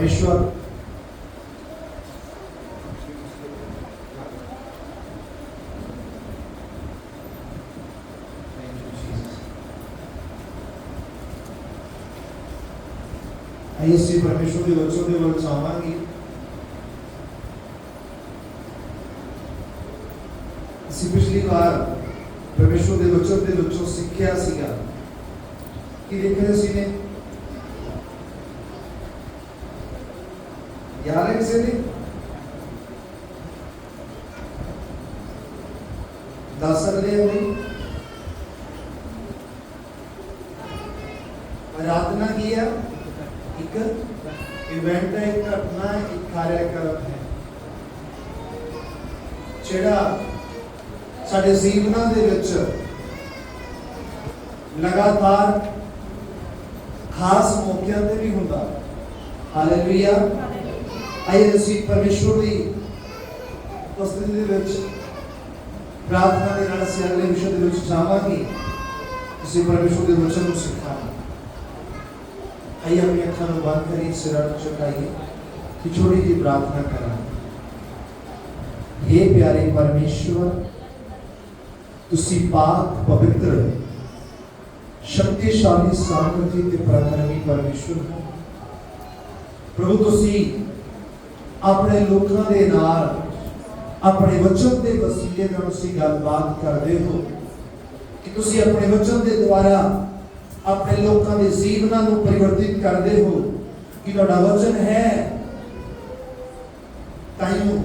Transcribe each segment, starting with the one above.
परमेश्वर आइए परमेश्वर के बच्चों के वल चाहांगे। पिछली बार परमेश्वर के बच्चों सीखा सीगा कि देखिए सी ने याद है किसी ने दस सकते हैं कोई आराधना की है एक इवेंट है, एक घटना, एक कार्यक्रम है जेड़ा साडे जीवनां दे विच लगातार खास मौकिਆਂ ते भी हुंदा। हालेलुया। आइए असीं परमेश्वर दी उपस्थिति दे विच प्रार्थना दे नाल असीं अगले विषय दे विच जावांगे। असीं परमेश्वर दे वचन नूं सिखांगे। आइए अपनी अखां नूं बंद करिए, सिर झुकाइए कि छोटी जी प्रार्थना करांगे। हे प्यारे परमेश्वर, तुसी पाक पवित्र शक्तिशाली सामर्थी ते पराक्रमी परमेश्वर हो प्रभु। तुसी अपने लोकां दे नाल अपने वचन दे वसीले नाल तुसी गलबात करदे हो कि तुसी अपने वचन दे द्वारा अपने लोकां दे जीवनां नूं परिवर्तित करदे हो कि तुहाडा वचन है ताइयों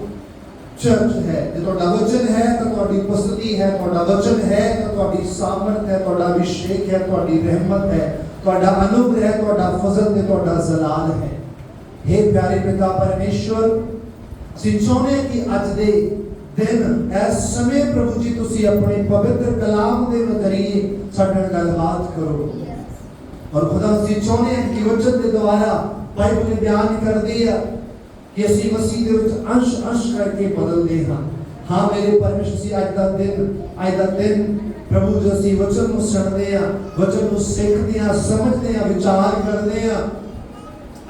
चर्च है। जो तुहाडा वचन है तो तुहाडी उपस्थिति है, तुहाडा वचन है तो तुहाडी सामर्थ है, तुहाडा अभिषेक है, तुहाडी रहमत है, तुहाडा अनुग्रह है, तुहाडा फजल ते तुहाडा जलाल है। हे प्यारे पिता परमेश्वर, ਅਸੀਂ ਚਾਹੁੰਦੇ कि अज दे दिन इस समय प्रभु जी तुसी अपने पवित्र कलाम दे नजरिए साडे नाल गलबात करो। और खुदा ਅਸੀਂ ਚਾਹੁੰਦੇ कि वचन के द्वारा बाइबल बयान करदी है कि असी मसीह दे विच अंश अंश करके बदलते हाँ। हाँ मेरे परमेश्वर जी अज दा दिन प्रभु जी असी वचन नूं सुणदे हां, वचन नूं सिखदे हां, समझदे हां, विचार करदे हां,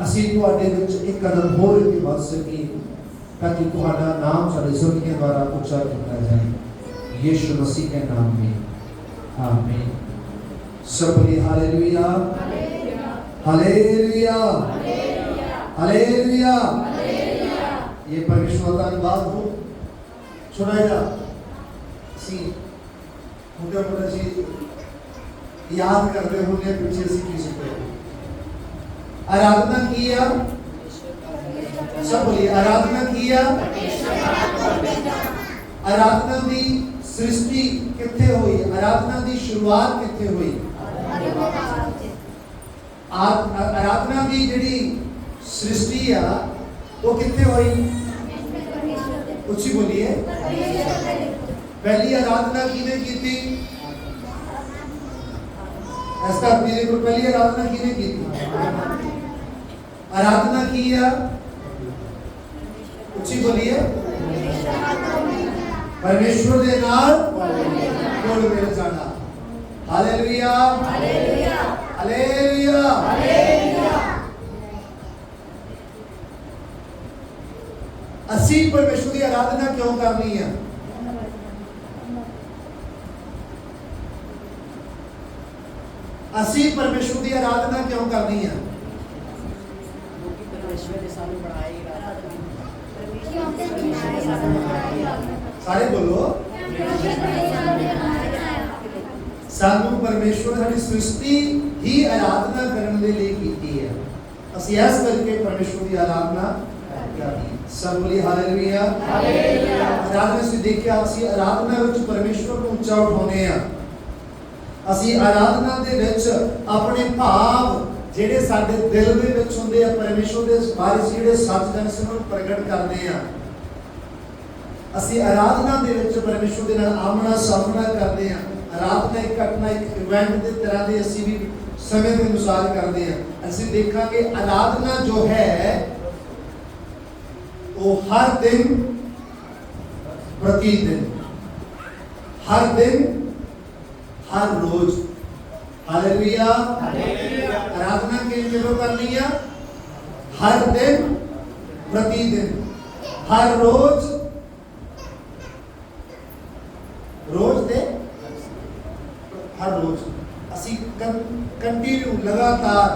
असी तुहाडे विच एक कदम होर अगे वध सकीए ताकि तुहाडा नाम साडे ज़िंदगी द्वारा ऊंचा किया जाए। यीशु मसीह के नाम में आमीन। सब बोलिए हालेलुया, हालेलुया, हालेलुया। ये परमेश्वर का धन्यवाद हो। सुनाया सी मोटे मोटे सी याद करते होंगे पीछे से की सीखे आराधना किया। सब बोलिए आराधना किया। आराधना दी सृष्टि किथे हुई? आराधना दी शुरुआत किथे हुई? आराधना दी जिहड़ी सृष्टि आ वो कितने हुई? उसी बोलिए। पहली आराधना किने की थी? ऐसा मेरे को पहली आराधना किने की थी? आराधना किया उसी बोलिए। परमेश्वर दे नाल जोड़ मेल जाना। Hallelujah, hallelujah, hallelujah, hallelujah. असी परमेश्वर की आराधना क्यों करनी है? असी परमेश्वर की आराधना क्यों करनी है? सारे बोलो। सानू परमेश्वर साडी सृष्टि ही आराधना करने के लिए कीती है। असी इस करके परमेश्वर की आराधना करनी। सब बोलिए हालेलुया, हालेलुया। आराधना से देखिए असी आराधना विच परमेश्वर को ऊंचा उठाउने आ। असी आराधना दे विच अपने भाव जेडे साडे दिल दे विच हुंदे आ परमेश्वर दे बारे जेडे सच जन से प्रगट करदे आ। असी आराधना दे विच परमेश्वर दे नाल आमना सामना करदे आ। आराधना एक घटना एक इवेंट दे तरह दे असी भी समय के अनुसार करदे आ। असी देखांगे आराधना जो है वो हर दिन प्रतिदिन, हर दिन, हर रोज। Hallelujah, hallelujah. आराधना के जरूर करनी है हर दिन प्रतिदिन, हर रोज, रोज दे हर रोज असी कंटिन्यू लगातार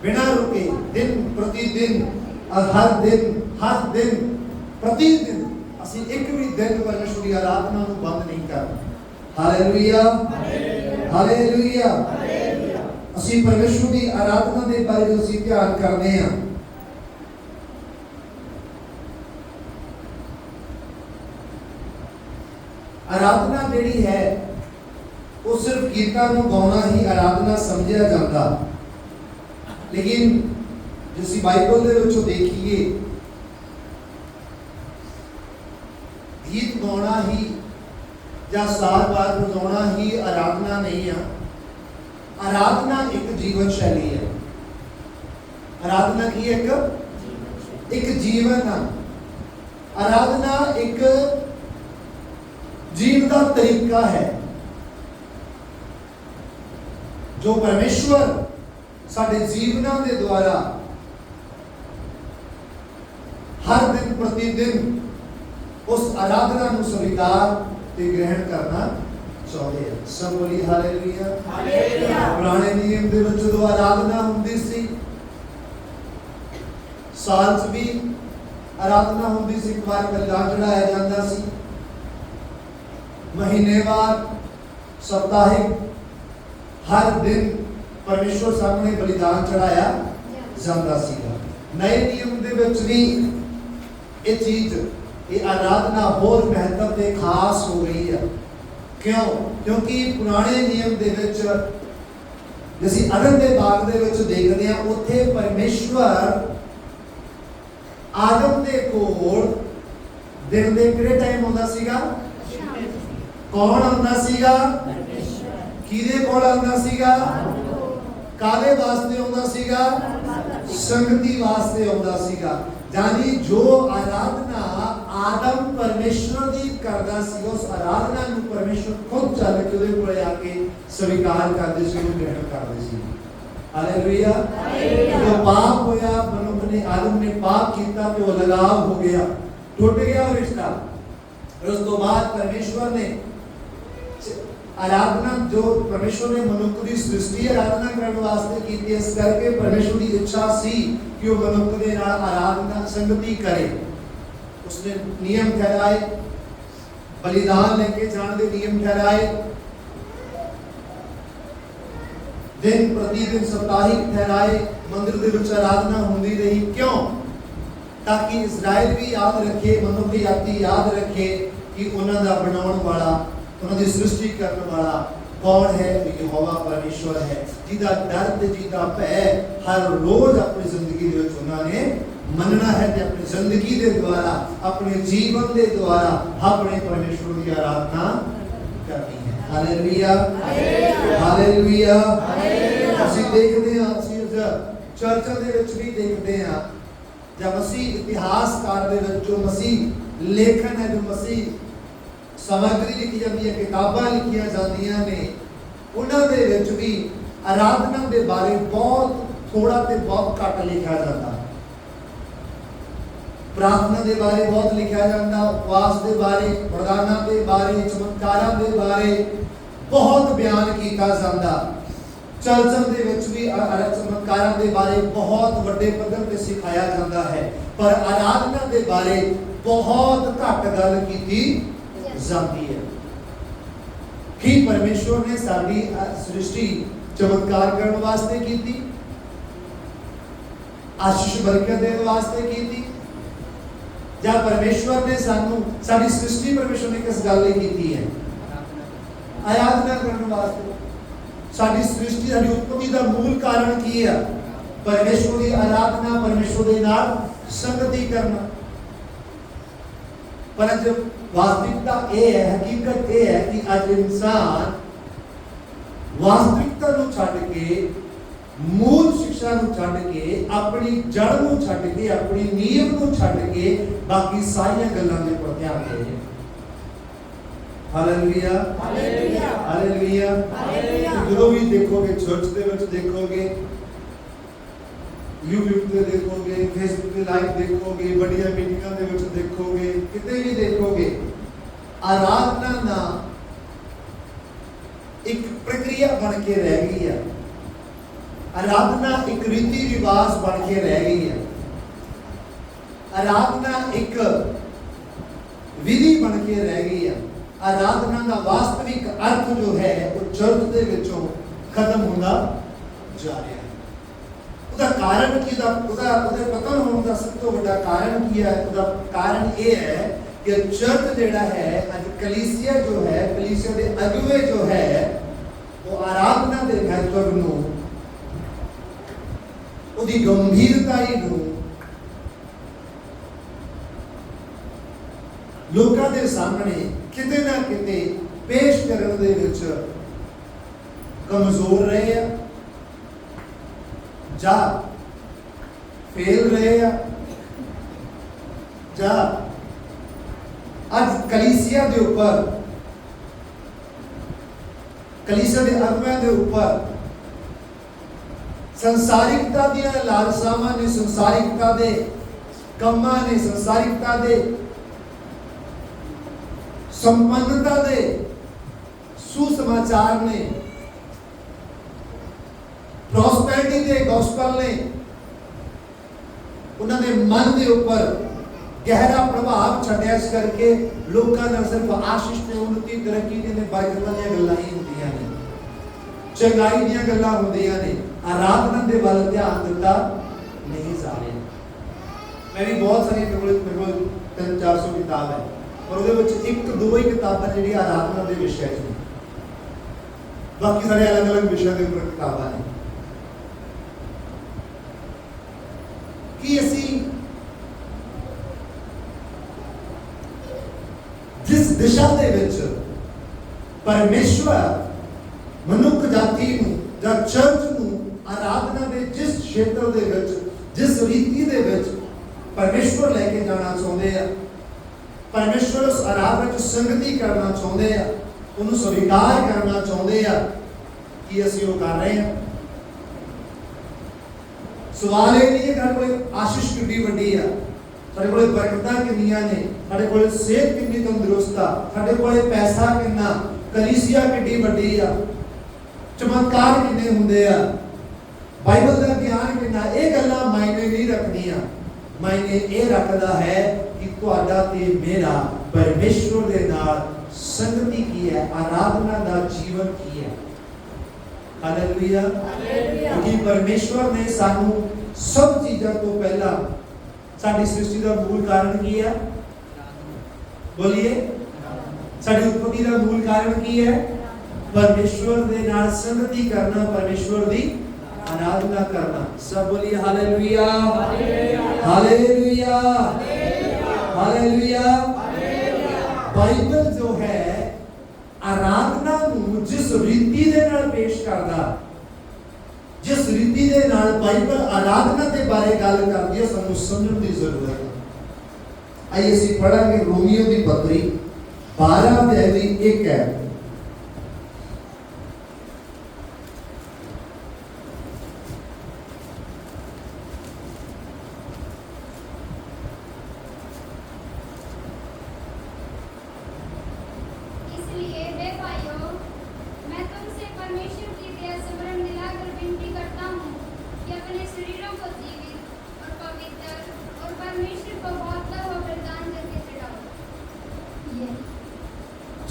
बिना रुके दिन प्रतिदिन और हर दिन प्रतिदिन असी एक भी दिन परमेश्वर की आराधना को बंद नहीं करना। Hallelujah, hallelujah. असी परमेश्वर की आराधना के बारे में असी ध्यान करने हैं। आराधना जिहड़ी है वो सिर्फ गीतां नूं गाउणा ही आराधना समझिया जाता, लेकिन जिस बाइबल दे विचों देखिए गीत गाउणा ही या साज बाज बजाउणा ही आराधना नहीं है। आराधना एक जीवन शैली है। आराधना की एक जीवन है। आराधना एक जीवन का तरीका है जो परमेश्वर साडे जीवना के द्वारा हर दिन प्रतिदिन उस आराधना को स्वीकार ते ग्रहण करना चाहते हैं। सब बोली हालेलुया, हालेलुया। पुराने नियम दे विच जो आराधना हुंदी सी, साल च भी आराधना हुंदी सी, एक बार बलिदान चढ़ाया जाता सी, महीनेवार, सप्ताहिक, हर दिन परमेश्वर सामने बलिदान चढ़ाया जाता सीगा। नए नियम दे विच भी ये चीज, ये आराधना होर महत्व ते खास हो गई है। क्यों? क्योंकि पुराने नियम दे विच जिसी अदन दे बाग दे विच देखदे आ, उत्थे परमेश्वर आदम दे कोल दिन दे किहड़े टाइम आउंदा सीगा? कौन आउंदा सीगा? किहदे कोल आउंदा सीगा? काले वास्ते आउंदा सीगा? संगति वास्ते आउंदा सीगा। यानी जो आराधना आदम परमेश्वर दी करदा सी, उस आराधना नूं परमेश्वर खुद चल के उहदे कोले आके स्वीकार करदे सी, ग्रहण करदे सी। हालेलुया। जो पाप होया, मनुष्य ने, आदम ने पाप किया तो लगाव हो गया, टूट गया रिश्ता। उस तो बाद परमेश्वर ने आराधना, जो परमेश्वर ने मनुष्य की सृष्टि आराधना करने वास्ते की, इस करके परमेश्वर की इच्छा सी कि वो मनुष्य के नाल आराधना संगति करे। उसने नियम ठहराए, बलिदान लेके जाने के नियम ठहराए, दिन प्रतिदिन साप्ताहिक ठहराए, मंदिर दे विच आराधना होंदी रही। क्यों? ताकि इजराइल भी याद रखे, मनुष्य जाति याद रखे कि उन्हां दा बनाउण वाला, उन्हां दी सृष्टि करने वाला कौन है? यहोवा परमेश्वर है, जिदा डर ते जिदा भय हर रोज अपनी जिंदगी दे विच उन्होंने मनना है ते अपनी जिंदगी दे द्वारा, अपने जीवन दे द्वारा अपने परमेश्वर की आराधना करनी है। Hallelujah, hallelujah. ਅਸੀਂ ਦੇਖਦੇ ਹਾਂ, ਅਸੀਂ ਚਰਚਾਂ ਦੇ ਵਿੱਚ ਵੀ ਦੇਖਦੇ ਹਾਂ, जब मसीह इतिहासकार दे विच जो मसीह लेखन है, जो मसीह सामग्री लिखी जाती है, किताबां लिखियां जांदियां ने, उन्हां दे विच भी आराधना के बारे बहुत थोड़ा ते बहुत घट लिखा जाता। प्रार्थना के बारे बहुत लिखा जाता, उपवास के बारे, वरदाना के बारे, चमत्कारां के बारे बहुत बयान किया जाता। चर्चन के विच भी चमत्कारां के बारे बहुत वड्डे पद्धर ते सिखाया जाता है, पर आराधना के बारे बहुत घट गल की जाती है। कि परमेश्वर ने साडी सृष्टि चमत्कार करने वास्ते की थी, आशीष बरकत देने वास्ते की थी, या परमेश्वर ने सानू साडी सृष्टि परमेश्वर ने किस गल की थी है? आराधना करने वास्ते। साडी सृष्टि, साडी उत्पत्ति का मूल कारण की है? परमेश्वर की आराधना, परमेश्वर के नाल संगति करना। पर जब वास्तविकता ये है, हकीकत ये है कि आज इंसान वास्तविकता को छड़ के, मूल शिक्षा को छड़ के, अपनी जड़ को छड़ के, अपनी नींव को छड़ के बाकी सारी गल्लां दे पर ध्यान दे। Hallelujah, hallelujah, hallelujah. जो भी देखोगे, चर्च दे विच देखोगे, YouTube ਤੇ ਦੇਖੋਗੇ, Facebook ਤੇ ਲਾਈਵ ਦੇਖੋਗੇ, ਵੱਡੀਆਂ ਮੀਟਿੰਗਾਂ ਦੇ ਵਿੱਚ ਦੇਖੋਗੇ, ਕਿਤੇ ਵੀ ਦੇਖੋਗੇ, ਆਰਾਧਨਾ ਨਾ ਇੱਕ ਪ੍ਰਕਿਰਿਆ ਬਣ ਕੇ ਰਹਿ ਗਈ ਹੈ। ਆਰਾਧਨਾ ਇੱਕ ਰੀਤੀ ਰਿਵਾਜ ਬਣ ਕੇ ਰਹਿ ਗਈ ਹੈ। आराधना एक विधि बन के रह गई है। आराधना का वास्तविक अर्थ जो है वो चर्च के विचों खत्म होना जा रहा है। उसका कारण की पतन होने का सब तो बड़ा कारण की है। उसका कारण ये है कि चर्च जेड़ा है आज कलीसिया जो है, कलीसिया के अगुवे जो है वो आराधना के महत्व नूं, उसकी गंभीरता नूं लोगों के सामने किते ना किते पेश करने दे विच कमजोर रहे हैं, जा फेल रहे हैं, जा आज कलीसिया के ऊपर, कलीसिया के अगुवां के ऊपर संसारिकता दी लालसावां ने, संसारिकता के कामां ने, संसारिकता के संपन्नता दे सुसमाचार ने, प्रॉस्पेरिटी दे गॉस्पल ने उन्होंने मन के ऊपर गहरा प्रभाव छड्या। इस करके लोगों ने सिर्फ आशीष ने, उन्नति, तरक्की ने, बरकत दी गल्लां ही होंदियां ने, चंगाई दी गल्लां होंदियां ने, आराधना दे वल ध्यान दिता नहीं जा रहा। मैं भी बहुत सारी 300-400 किताब है और ਉਹਦੇ ਵਿੱਚ ਇੱਕ ਦੋ ਹੀ ਕਿਤਾਬਾਂ ਜਿਹੜੀਆਂ ਆਰਾਧਨਾ ਦੇ ਵਿਸ਼ੇ 'ਚ ਨੇ, ਬਾਕੀ ਸਾਰੇ ਅਲੱਗ-ਅਲੱਗ ਵਿਸ਼ਿਆਂ ਦੇ ਉੱਪਰ ਕਿਤਾਬਾਂ ਨੇ। ਕਿ ਅਸੀਂ ਜਿਸ ਦਿਸ਼ਾ ਦੇ ਵਿੱਚ ਪਰਮੇਸ਼ਵਰ ਮਨੁੱਖ ਜਾਤੀ ਨੂੰ ਜਾਂ ਚਰਚ ਨੂੰ ਆਰਾਧਨਾ ਦੇ ਜਿਸ ਖੇਤਰ ਦੇ ਵਿੱਚ, ਜਿਸ ਰੀਤੀ ਦੇ ਵਿੱਚ ਪਰਮੇਸ਼ਵਰ ਲੈ ਕੇ ਜਾਣਾ ਚਾਹੁੰਦੇ ਆ, परमेश्वर उस आराधना को संगति करना चाहते हैं, उन्हें स्वीकार करना चाहते हैं कि असीं वो कर रहे हैं। सवाल ये नहीं है कि कोई आशीष कितनी वड्डी है, साडे कोले बरकतां कितनियां ने, साडे कोले सेहत कितनी तंदुरुस्त है, साडे कोले पैसा कितना, कलीसिया कितनी वड्डी है, चमत्कार कितने हुंदे आ, बाइबल का ज्ञान कितना, ये गल्लां मायने नहीं रखनियां। मायने ये रखता है कि तुहाडा ते मेरा परमेश्वर दे नाल संगति की है, आराधना दा जीवन की है। हालेलुया, क्योंकि परमेश्वर ने सानू सब चीज़ों तो पहला साडी सृष्टि का मूल कारण की है, बोलिए साडी उत्पत्ति का मूल कारण की है, परमेश्वर दे नाल संगति करना, परमेश्वर दी आराधना करना। सब बोलिए हालेलुया, हालेलुया, हालेलुया। बाइबल जो है आराधना नूं जिस रीति दे नाल पेश करदा, जिस रीति दे नाल बाइबल आराधना के बारे गल करदी है, सानू समझण दी जरूरत है। आइए असीं पढ़ांगे रोमियो दी पत्री 12 अध्याय दी 1 है।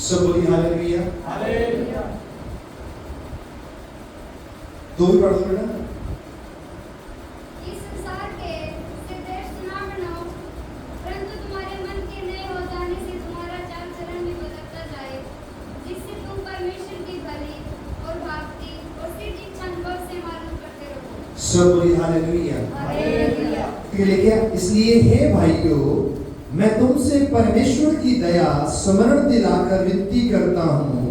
सब बोलिए हालेलुया, हालेलुया। दो भी पढ़ दो बेटा। इस संसार के सिद्धेश ना बनाओ, परंतु तुम्हारे मन के नए हो जाने से तुम्हारा चाल चलन भी बदलता जाए, जिससे तुम परमेश्वर की भली और भागती और सिद्ध इच्छा अनुभव से मालूम करते रहो। सब बोलिए हालेलुया, हालेलुया। इसलिए हे भाइयों, मैं तुमसे परमेश्वर की दया स्मरण दिलाकर विनती करता हूँ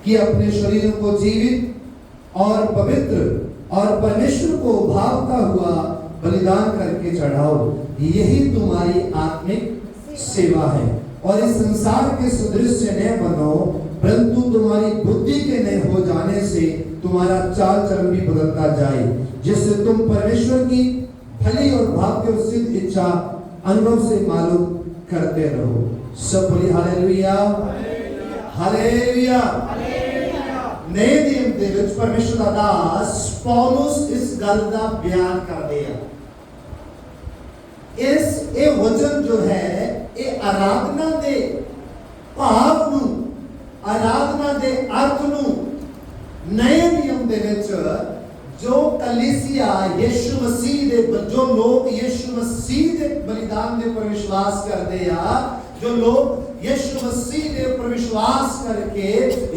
कि अपने शरीरों को जीवित और पवित्र और परमेश्वर को भावता हुआ बलिदान करके चढ़ाओ, यही तुम्हारी आत्मिक सेवा है। और इस संसार के सदृश न बनो, परंतु तुम्हारी बुद्धि के नए हो जाने से तुम्हारा चाल चलन भी बदलता जाए, जिससे तुम परमेश्वर की भली और भाग्य और सिद्ध इच्छा अनुभव से मालूम करते रहो। सब बोलिए हालेलुया, हालेलुया। नए नियम ਦੇ ਵਿੱਚ ਪਰਮੇਸ਼ਰ ਦਾ ਦਾਸ ਪੌਲਸ ਇਸ ਗੱਲ ਦਾ ਬਿਆਨ ਕਰਦੇ ਆ। ਇਹ ਵਚਨ ਜੋ ਹੈ ਇਹ ਆਰਾਧਨਾ ਦੇ ਭਾਵ ਨੂੰ, ਆਰਾਧਨਾ ਦੇ ਅਰਥ ਨੂੰ ਨਏ ਨਿਯਮ ਦੇ ਵਿੱਚ जो कलीसिया यीशु मसीह दे, जो लोग यीशु मसीह दे बलिदान दे पर विश्वास करते आ, जो लोग यीशु मसीह दे पर विश्वास करके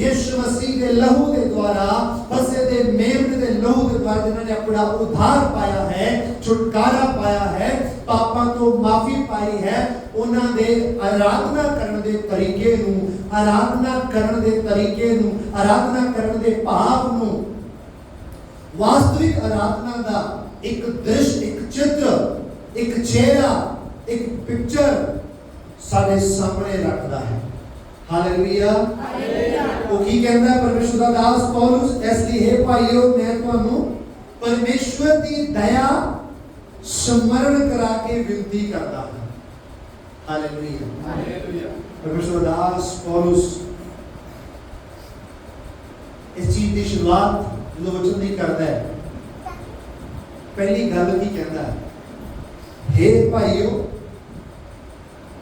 यीशु मसीह दे लहू दे द्वारा, फसे दे मेमने दे लहू दे द्वारा जिन्होंने अपना उद्धार पाया है, छुटकारा पाया है, पापां तो माफी पाई है, उन्हां दे आराधना करन दे तरीके नूं, आराधना करन दे तरीके नूं, आराधना करन दे भाव नूं, वास्तविक आराधना का एक दृश्य, एक चित्र, एक चेहरा, एक पिक्चर सारे सामने रखता है। हालेलुया, वो की कहता है परमेश्वर का दास पौलुस, इसलिए हे भाइयों मैं तुहानू परमेश्वर की दया स्मरण करा के विनती करता हूं। हालेलुया, परमेश्वर का दास पौलुस इस चीज की शुरुआत जो वचन नहीं करता है, पहली गल की कहता है, हे भाइयों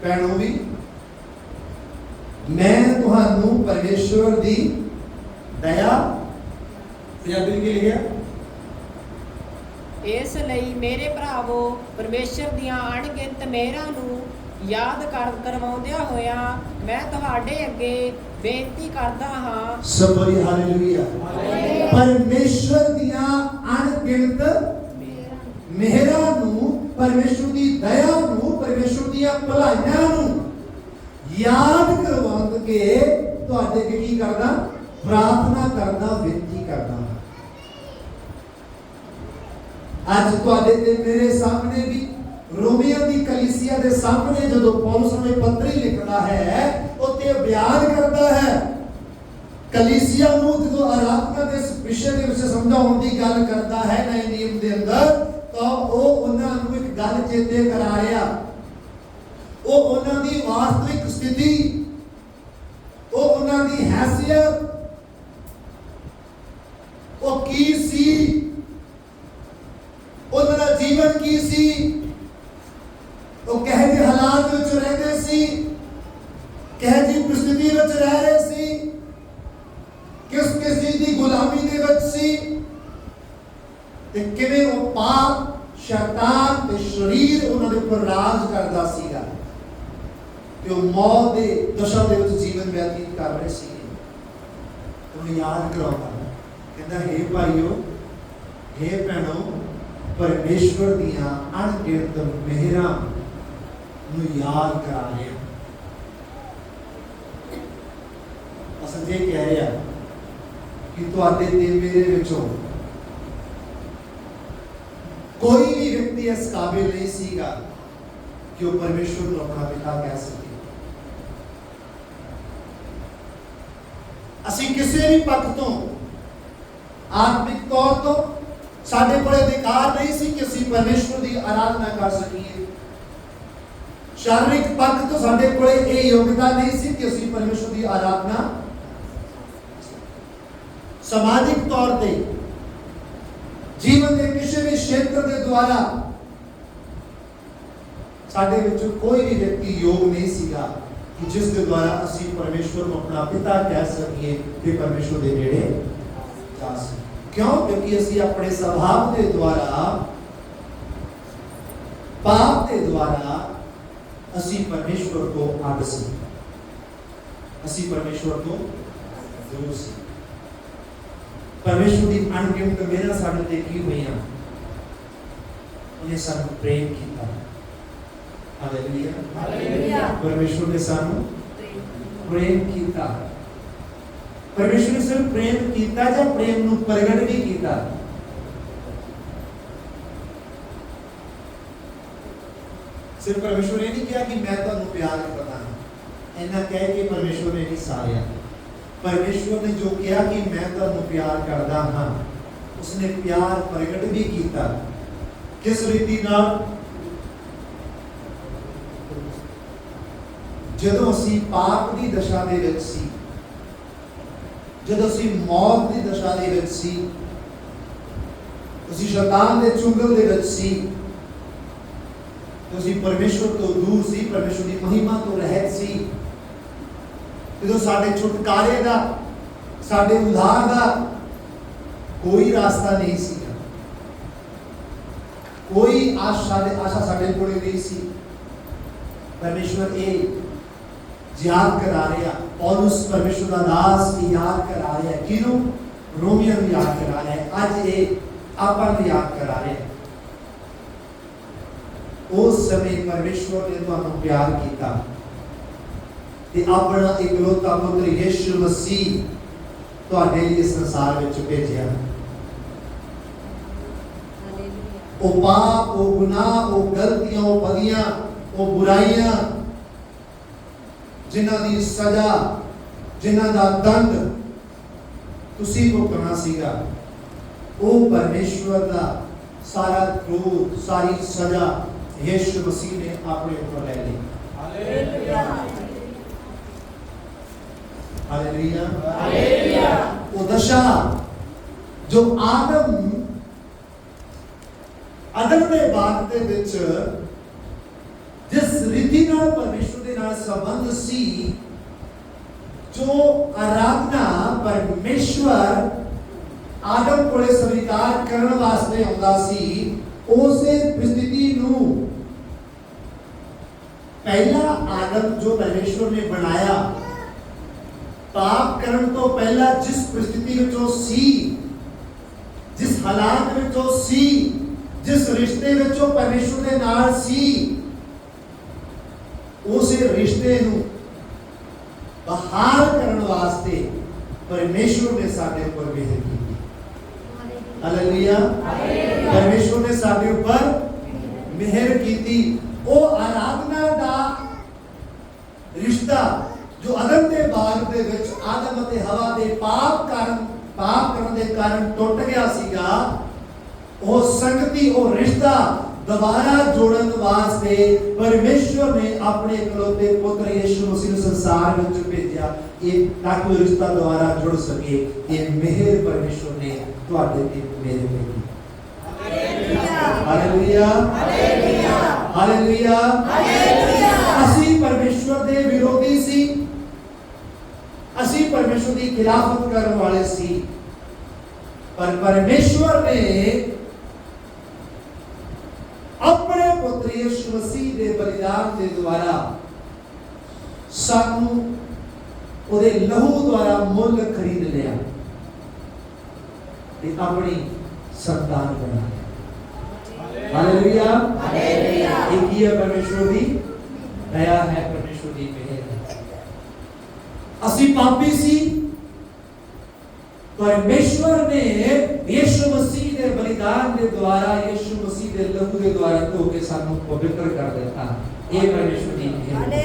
भैनों भी मैं तुहानू परमेश्वर दी दया, पंजाबी के लिखिया, इस लई मेरे भरावो परमेश्वर दियां अणगिनत मेहरां नू याद करवाउंदियां होया मैं तुहाडे अगे बेनती करदा हां। सब बोलिए हालेलुया। परमेश्वर दियां अणगिनत मेहरां नू, परमेश्वर दी दया नू, परमेश्वर दियां भलाइयां नू याद करवाउंद के तुहाडे अगे की करदा, प्रार्थना करदा, बेनती करदा। आज तुहाडे ते मेरे सामने भी रोमियो की कलीसिया के सामने जो पौलुस ने पत्री लिखता है उत्ते बयान करता है कलीसिया नूं जो आराधना के विषय के विषय समझाउण दी गल करता है नए नियम के अंदर, तो वो उन्हां नूं एक गल चेते करा रहा, वो उन्हां दी वास्तविक स्थिति, वो उन्हां दी हैसियत, वो की सी, उन्हां दा जीवन की सी, वो कह जे हालात विच रहंदे सी, कह जी परिस्थिति विच रह रहे सी, किस किस चीज की गुलामी दे विच सी, ते किवें वो पाप, शैतान ते शरीर उन्हां दे उपर राज करदा सीगा, ते वो मौत दे दशा दे विच जीवन व्यतीत कर रहे सी। उन्हें याद कराउंदा, कहंदा हे भाइयों, हे भैणों, परमेश्वर दियां अणगिनत मेहरां नूं याद करा रहे हैं। असल ये कह रहा कि तुहाडे ते मेरे विचों कोई भी व्यक्ति इस काबिल नहीं सीगा कि वो परमेश्वर को अपना पिता कह सके। असीं किसी भी पक्ष तो आत्मिक तौर तो साडे कोल अधिकार नहीं सी कि असीं परमेश्वर की आराधना कर सकीए। शारीरिक पक्ष तो साडे कोल ये योग्यता नहीं सी कि असीं परमेश्वर की आराधना। समाजिक तौर पे जीवन के किसी भी क्षेत्र के द्वारा साडे विचों कोई भी व्यक्ति योग नहीं सीगा कि जिसके द्वारा असीं परमेश्वर को अपना पिता कह सकीए ते परमेश्वर के नेड़े जा सकीए। क्यों? क्योंकि असी अपने स्वभाव के द्वारा, पाप के द्वारा असी परमेश्वर को आड़ सी, असी परमेश्वर को दूर सी। परमेश्वर की अणगिनत मेहरां साडे ते की होईयां, उन्हें सानू प्रेम कीता। Hallelujah, hallelujah. परमेश्वर ने सानू प्रेम कीता। परमेश्वर ने सिर्फ प्रेम किया या प्रेम नूं प्रगट भी किया। सिर्फ परमेश्वर ने नहीं कहा कि मैं तुहानूं प्यार करदा हां, इन्ना कह के परमेश्वर ने नहीं सारिया। परमेश्वर ने जो कहा कि मैं तुहानूं प्यार करदा हां, ਉਸਨੇ ਪਿਆਰ ਪ੍ਰਗਟ ਵੀ ਕੀਤਾ। ਕਿਸ ਰੀਤੀ ਨਾਲ? ਜਦੋਂ ਅਸੀਂ ਪਾਪ ਦੀ ਦਸ਼ਾ ਦੇ ਵਿੱਚ ਸੀ, ਜਦੋਂ ਅਸੀਂ ਮੌਤ ਦੀ ਦਸ਼ਾ ਦੇ ਵਿੱਚ ਸੀ, ਅਸੀਂ ਸ਼ੈਤਾਨ ਦੇ ਚੁੰਗਲ ਦੇ ਵਿੱਚ ਸੀ, ਅਸੀਂ ਪਰਮੇਸ਼ਵਰ ਤੋਂ ਦੂਰ ਸੀ, ਪਰਮੇਸ਼ਵਰ ਦੀ ਮਹਿਮਾ ਤੋਂ ਰਹਿਤ ਸੀ, ਜਦੋਂ ਸਾਡੇ ਛੁਟਕਾਰੇ ਦਾ, ਸਾਡੇ ਉद्धार ਦਾ ਕੋਈ ਰਾਸਤਾ ਨਹੀਂ ਸੀ, ਕੋਈ ਆਸ਼ਾ ਸਾਡੇ ਕੋਲ ਨਹੀਂ ਸੀ। ਪਰਮੇਸ਼ਵਰ ਇਹ याद करा रहा, पौलुस परमेश्वर का दास की याद करा रहा है, किनू? रोमियो को याद करा रहा है, आज ये आपन को याद करा रहा है। उस समय परमेश्वर ने तुहानू प्यार किया ते अपना इकलौता पुत्र यीशु मसीह तुहाडे लिए संसार विच भेजिया। ओ पाप, ओ गुनाह, ओ गलतियां, ओ बदियां, ओ बुराइयां, जिन्हां दी सजा, जिन्हां दा दंड तुसी भुगतना सीगा, वो परमेश्वर दा सारा क्रोध, सारी सजा यीशु मसीह ने अपने ऊपर ले ली। Hallelujah, hallelujah, hallelujah. वो दशा जो आदम दे बाग दे विच जिस रीति नाल परमेश्वर दे नाल संबंध सी, जो आराधना परमेश्वर आदम कोले स्वीकार करने वास्ते आउंदा सी, उसे परिस्थिति नू पहला आदम जो परमेश्वर ने बनाया, पाप करने तो पहला जिस परिस्थिति विचों सी, जिस हालात विचों सी, जिस रिश्ते विचों परमेश्वर दे नाल सी, उसे रिश्ते नू बहाल करने वास्ते परमेश्वर ने साडे ऊपर मेहर की। हालेलुया, परमेश्वर ने साडे ऊपर मेहर की। वो आराधना दा रिश्ता जो आदम दे बाग दे विच आदम अते हवा दे पाप करन दे कारण टुट गया सीगा, वो संगति, वो रिश्ता दोबारा जोड़न वास्ते परमेश्वर ने अपने इकलौते पुत्र यीशु मसीह संसार में भेजा, ये ताकि रिश्ता दोबारा जुड़ सके। ये मेहर परमेश्वर ने तुहाडे ते मेरे पे की। Hallelujah, hallelujah, hallelujah, hallelujah. असी परमेश्वर दे विरोधी सी, असी परमेश्वर दी खिलाफत करने वाले सी, पर परमेश्वर ने अपने पुत्र यीशु मसीह दे बलिदान के द्वारा सानू उहदे लहू द्वारा मुल खरीद लिया ते अपनी संतान बनाया। Hallelujah, hallelujah. एक ही परमेश्वर दी दया है, परमेश्वर दी मेहर है। असी पापी सी, परमेश्वर ने यीशु मसीह के बलिदान के द्वारा, यीशु मसीह के लहू के द्वारा धो के सानू पवित्र कर देता। ये परमेश्वर की मेहर है।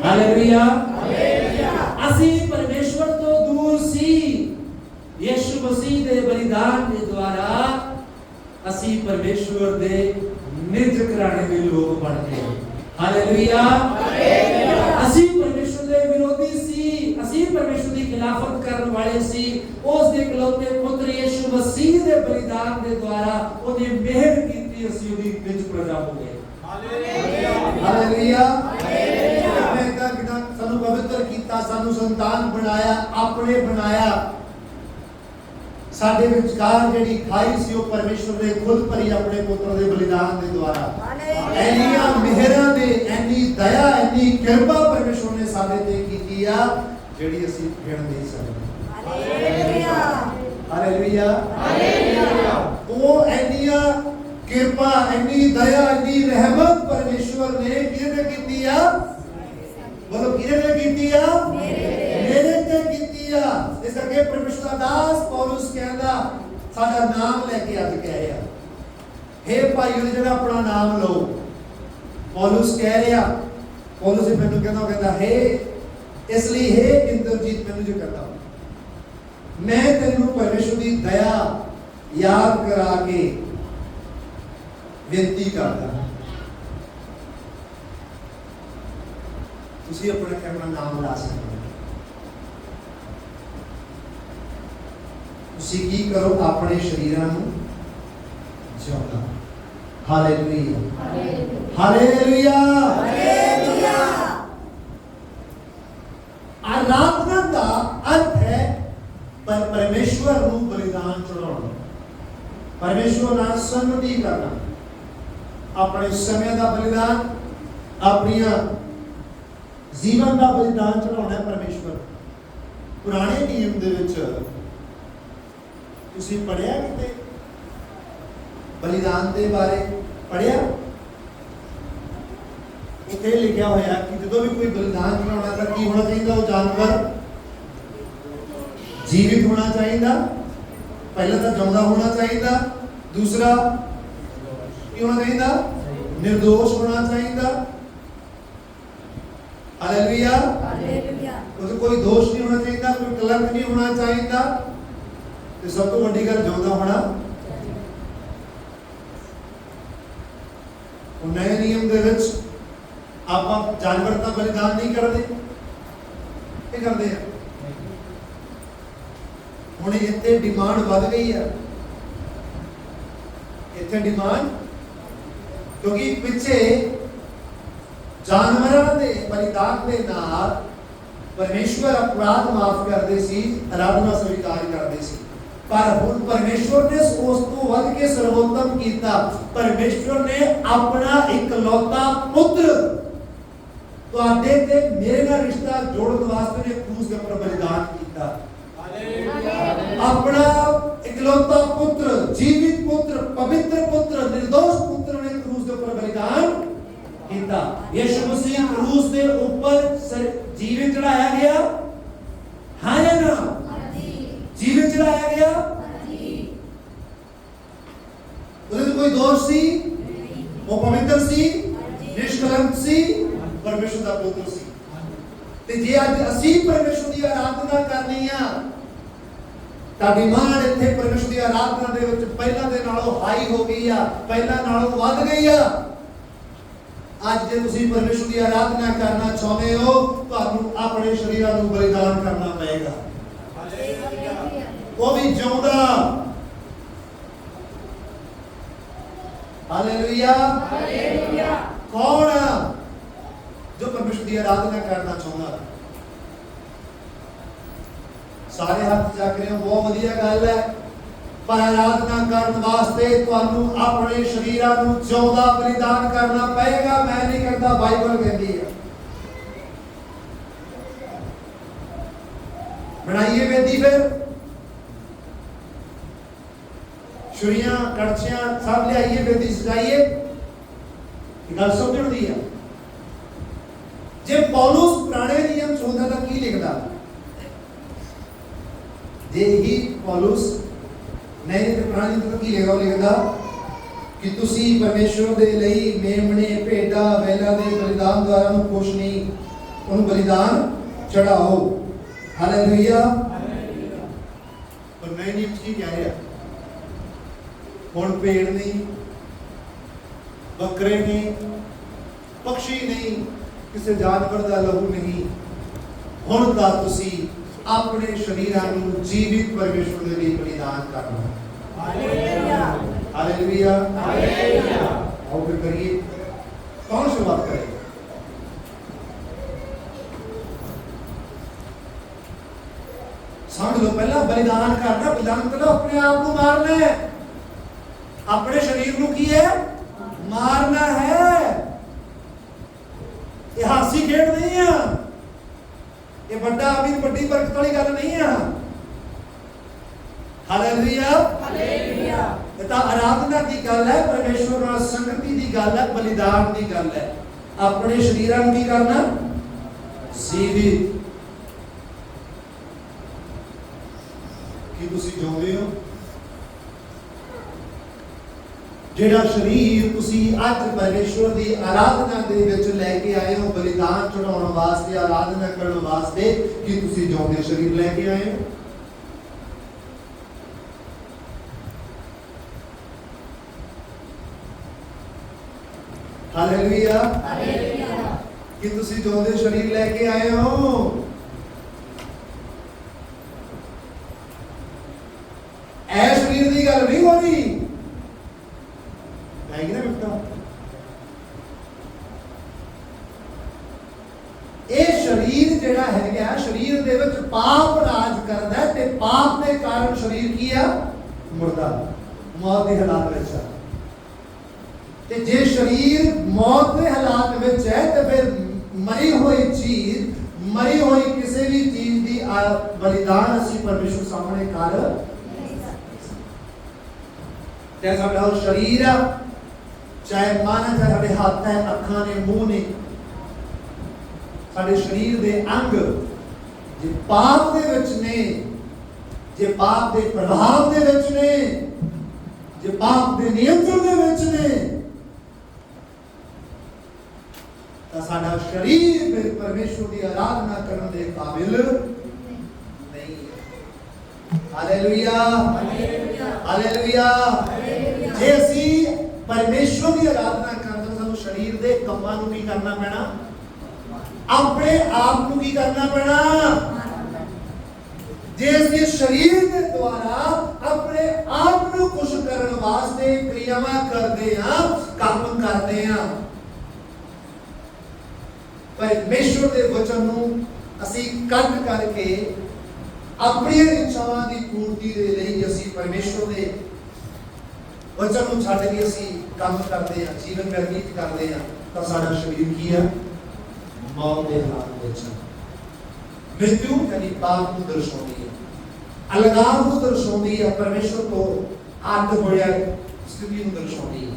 Hallelujah, hallelujah. असी परमेश्वर तो दूर सी, यीशु मसीह के बलिदान के द्वारा असी परमेश्वर दे निज घराने के लोग बन गए। Hallelujah, hallelujah. असी परमेश्वर दे विरोधी सी, असी परमेश्वर की खिलाफत करने वाले सी, उस दे इकलौते पुत्र यीशु मसीह दे बलिदान के द्वारा ओने मेहर कीती, असी ओदी निज प्रजा हो गए। Hallelujah, hallelujah, hallelujah. मैं कहता सानू पवित्र कीता, सानू संतान बनाया, अपने बनाया। साडे विचकार जेडी खाई सी वो परमेश्वर ने खुद भरी अपने पुत्र दे बलिदान के द्वारा। ऐनिया मेहरां दे, ऐनी दया, ऐनी किरपा परमेश्वर ने साडे ते कीती आ जेडी असीं गिण नहीं सकदे। Hallelujah, hallelujah, hallelujah. वो ऐनिया किरपा, ऐनी दया, ऐनी रहमत परमेश्वर ने किहदे कीती आ? बोलो किहदे कीती आ? मेरे ते कीती आ। इस करके परमेश्वर दा दास पौलुस कहंदा, साडा नाम लेके अज कह रहा, हे भाईओ जिहड़ा अपना नाम लो। पौलुस कह रहा, पौलुस मैनू कहंदा हे इसलिए हे इंद्रजीत मैनू जो कहता मैं तेनू परमेश्वर की दया याद करा के बेनती करदा। तुसी अपना नाम ला सकते हो। तुसी की करो, अपने शरीरां नूं जिउंदा। Hallelujah, hallelujah, hallelujah. आराधना का अर्थ है पर परमेश्वर नूं बलिदान चढ़ाउणा, परमेश्वर नाल संगति करना, अपने समय का बलिदान, अपनी जीवन का बलिदान चढ़ाउणा है परमेश्वर। पुराने नियम दे विच तुसीं पढ़िया किते बलिदान के बारे पढ़िया? उत्थे लिखा होया कि जो भी कोई बलिदान चढ़ाना तो की होना चाहिए, वो जानवर जीवित होना चाहिए, पहला तो जिंदा होना चाहिए, दूसरा की होना चाहिए, निर्दोष होना चाहिए। Hallelujah, hallelujah. उसमें कोई दोष नहीं होना चाहिए, कोई कलंक नहीं होना चाहिए, तो सब तो बड़ी गल जिंदा होना। नए नियम दे विच आप जानवर का बलिदान नहीं करते, ये करते हैं। हुण इत्थे डिमांड बढ़ गई है, इत्थे डिमांड, क्योंकि पिछे जानवरों के बलिदान के नाल परमेश्वर अपराध माफ करते सी, आराधना स्वीकार करते सी। पर हुण परमेश्वर ने उस तो वध के सर्वोत्तम कीता। परमेश्वर ने अपना इकलौता पुत्र तुहाडे ते मेरे नाल रिश्ता जोड़न वास्ते ने क्रूस के ऊपर बलिदान कीता। अपना इकलौता पुत्र, जीवित पुत्र, पवित्र पुत्र, निर्दोष पुत्र ने क्रूस के ऊपर बलिदान कीता। यीशु मसीह क्रूस के ऊपर जीवित चढ़ाया गया, हाँ या ना? जीवित चढ़ाया गया। उसमें कोई दोष सी, वो पवित्र सी, निष्कलंक सी, परमेश्वर का पुत्र सी। ते जे अज असी परमेश्वर की आराधना करनी है, तां डिमांड इत्थे परमेश्वर की आराधना दे विच पहला दे नालों हाई हो गई है, पहला नालों वध गई है। अज जे तुसीं परमेश्वर की आराधना करना चाहते हो, तुहानूं अपने शरीरां नूं बलिदान करना पएगा, वो भी जिउंदा। Hallelujah, hallelujah. कौन जो परमेश्वर की आराधना करना चाहता? सारे हाथ जाग रहे हो, बहुत वधिया गल है। पर आराधना करने वास्ते तुहानूं अपने शरीरां नूं जिउंदा बलिदान करना पएगा। मैं नहीं करता, बाइबल कहती है। बनाइए वेदी, फिर छुरियां कड़छियां सब ले आइए, वेदी सजाइए। गल समझण दी है। जे पौलुस पुराने नियम होंदा तां की लिखदा? जे ही पौलुस नए पुराने नियम तां की लिखदा कि तुसी परमेश्वर दे लई मेमने, भेडा, बैलां दे बलिदान द्वारा ਨੂੰ खुश नहीं, ਉਹਨੂੰ बलिदान चढ़ाओ। हालेलुया। पर नए नियम की कह रहा? हुण भेड़ नहीं, बकरे नहीं, पक्षी नहीं, किसी जानवर का लहू नहीं, हुण तां तुसी अपने शरीरां नूं जीवित परमेश्वर दे लई बलिदान करना। Hallelujah, hallelujah, hallelujah. आओ फिर करिए। कौन शुरुआत करेगा? समझ लो, पहला बलिदान करना, बलिदान मतलब अपने आप को मारना है, अपने शरीर को की है मारना है। ये हासी खेड नहीं है, ये बड़ा अमीर बड़ी बरकत वाली गल नहीं है। Hallelujah, hallelujah. ये तो आराधना की गल है, परमेश्वर नाल संगति की गल है, बलिदान की गल है। अपने शरीरां नूं की करना? जीवित। कि तुसी जिउंदे हो, जेड़ा शरीर तुसी अज परमेश्वर की आराधना दे विच लेके आए हो, बलिदान चढ़ाउण वास्ते, आराधना करन वास्ते, कि तुसी जिउंदे शरीर लेके आए हो? ਹਾਲੇਲੂਇਆ। हालेलुया ਕਿ ਤੁਸੀਂ ਜਿਉਂਦੇ ਸਰੀਰ ਲੈ ਕੇ ਆਏ ਹੋ। ਇਹ ਸਰੀਰ ਦੀ ਗੱਲ ਨਹੀਂ ਹੋ ਰਹੀ ਹੈਗੀ ਨਾ ਮਿੱਤਰੋ। ਇਹ ਸਰੀਰ ਜਿਹੜਾ ਹੈਗਾ, ਸਰੀਰ ਦੇ ਵਿੱਚ ਪਾਪ ਰਾਜ ਕਰਦਾ ਹੈ ਤੇ ਪਾਪ ਦੇ ਕਾਰਨ ਸਰੀਰ ਕੀ ਆ? ਮੁਰਦਾ, ਮੌਤ ਦੇ ਹਾਲਾਤ ਵਿੱਚ ਆ। ਤੇ ਜੇ ਸਰੀਰ ਮੌਤ ਦੇ ਹਾਲਾਤ ਵਿੱਚ ਹੈ ਤੇ ਫਿਰ ਮਰੀ ਹੋਈ ਚੀਜ਼, ਮਰੀ ਹੋਈ ਕਿਸੇ ਵੀ ਚੀਜ਼ ਦੀ ਬਲੀਦਾਨ ਅਸੀਂ ਪਰਮੇਸ਼ਰ ਸਾਹਮਣੇ ਕਰ ਤੇ ਸਾਡਾ ਸਰੀਰ ਆ, ਚਾਹੇ ਮਨ ਹੈ, ਚਾਹੇ ਸਾਡੇ ਹੱਥ ਹੈ, ਅੱਖਾਂ ਨੇ, ਮੂੰਹ ਨੇ, ਸਾਡੇ ਸਰੀਰ ਦੇ ਅੰਗ ਜੇ ਪਾਪ ਦੇ ਵਿੱਚ ਨੇ, ਜੇ ਪਾਪ ਦੇ ਪ੍ਰਭਾਵ ਦੇ ਵਿੱਚ ਨੇ, ਜੇ ਪਾਪ ਦੇ ਨਿਯੰਤਰਣ ਦੇ ਵਿੱਚ ਨੇ, ਤਾਂ ਸਾਡਾ ਸਰੀਰ ਫਿਰ ਪਰਮੇਸ਼ਰ ਦੀ ਆਰਾਧਨਾ ਕਰਨ ਦੇ ਕਾਬਿਲ ਨਹੀਂ ਹੈ। Hallelujah, hallelujah. ਜੇ ਅਸੀਂ ਪਰਮੇਸ਼ਰ ਦੀ ਆਰਾਧਨਾ ਕਰਦੇ ਸਾਨੂੰ ਸਰੀਰ ਦੇ ਕੰਮਾਂ ਨੂੰ ਕੀ ਕਰਨਾ ਪੈਣਾ? ਆਪਣੇ ਆਪ ਨੂੰ ਕੀ ਕਰਨਾ ਪੈਣਾ? ਜੇ ਅਸੀਂ ਸਰੀਰ ਦੇ ਦੁਆਰਾ ਆਪਣੇ ਆਪ ਨੂੰ ਖੁਸ਼ ਕਰਨ ਵਾਸਤੇ ਕਿਰਿਆਵਾਂ ਕਰਦੇ ਹਾਂ, ਕੰਮ ਕਰਦੇ ਹਾਂ, ਪਰਮੇਸ਼ਰ ਦੇ ਵਚਨ ਨੂੰ ਅਸੀਂ ਕੱਟ ਕਰਕੇ ਆਪਣੀਆਂ ਇੱਛਾਵਾਂ ਦੀ ਪੂਰਤੀ ਦੇ ਲਈ ਅਸੀਂ ਪਰਮੇਸ਼ਰ ਦੇ ਵਚਨ ਨੂੰ ਛੱਡ ਕੇ ਅਸੀਂ ਕੰਮ ਕਰਦੇ ਹਾਂ, ਜੀਵਨ ਬਤੀਤ ਕਰਦੇ ਹਾਂ, ਤਾਂ ਸਾਡਾ ਸਰੀਰ ਕੀ ਹੈ? ਮੌਤ ਦੇ ਹਾਲਾਤ ਵਿੱਚ ਮ੍ਰਿਤੂ ਯਾਨੀ ਪਾਪ ਨੂੰ ਦਰਸਾਉਂਦੀ ਹੈ, ਅਲਗਾਵ ਨੂੰ ਦਰਸਾਉਂਦੀ ਹੈ, ਪਰਮੇਸ਼ਰ ਤੋਂ ਅੱਡ ਹੋਇਆ ਸਥਿਤੀ ਨੂੰ ਦਰਸਾਉਂਦੀ ਹੈ।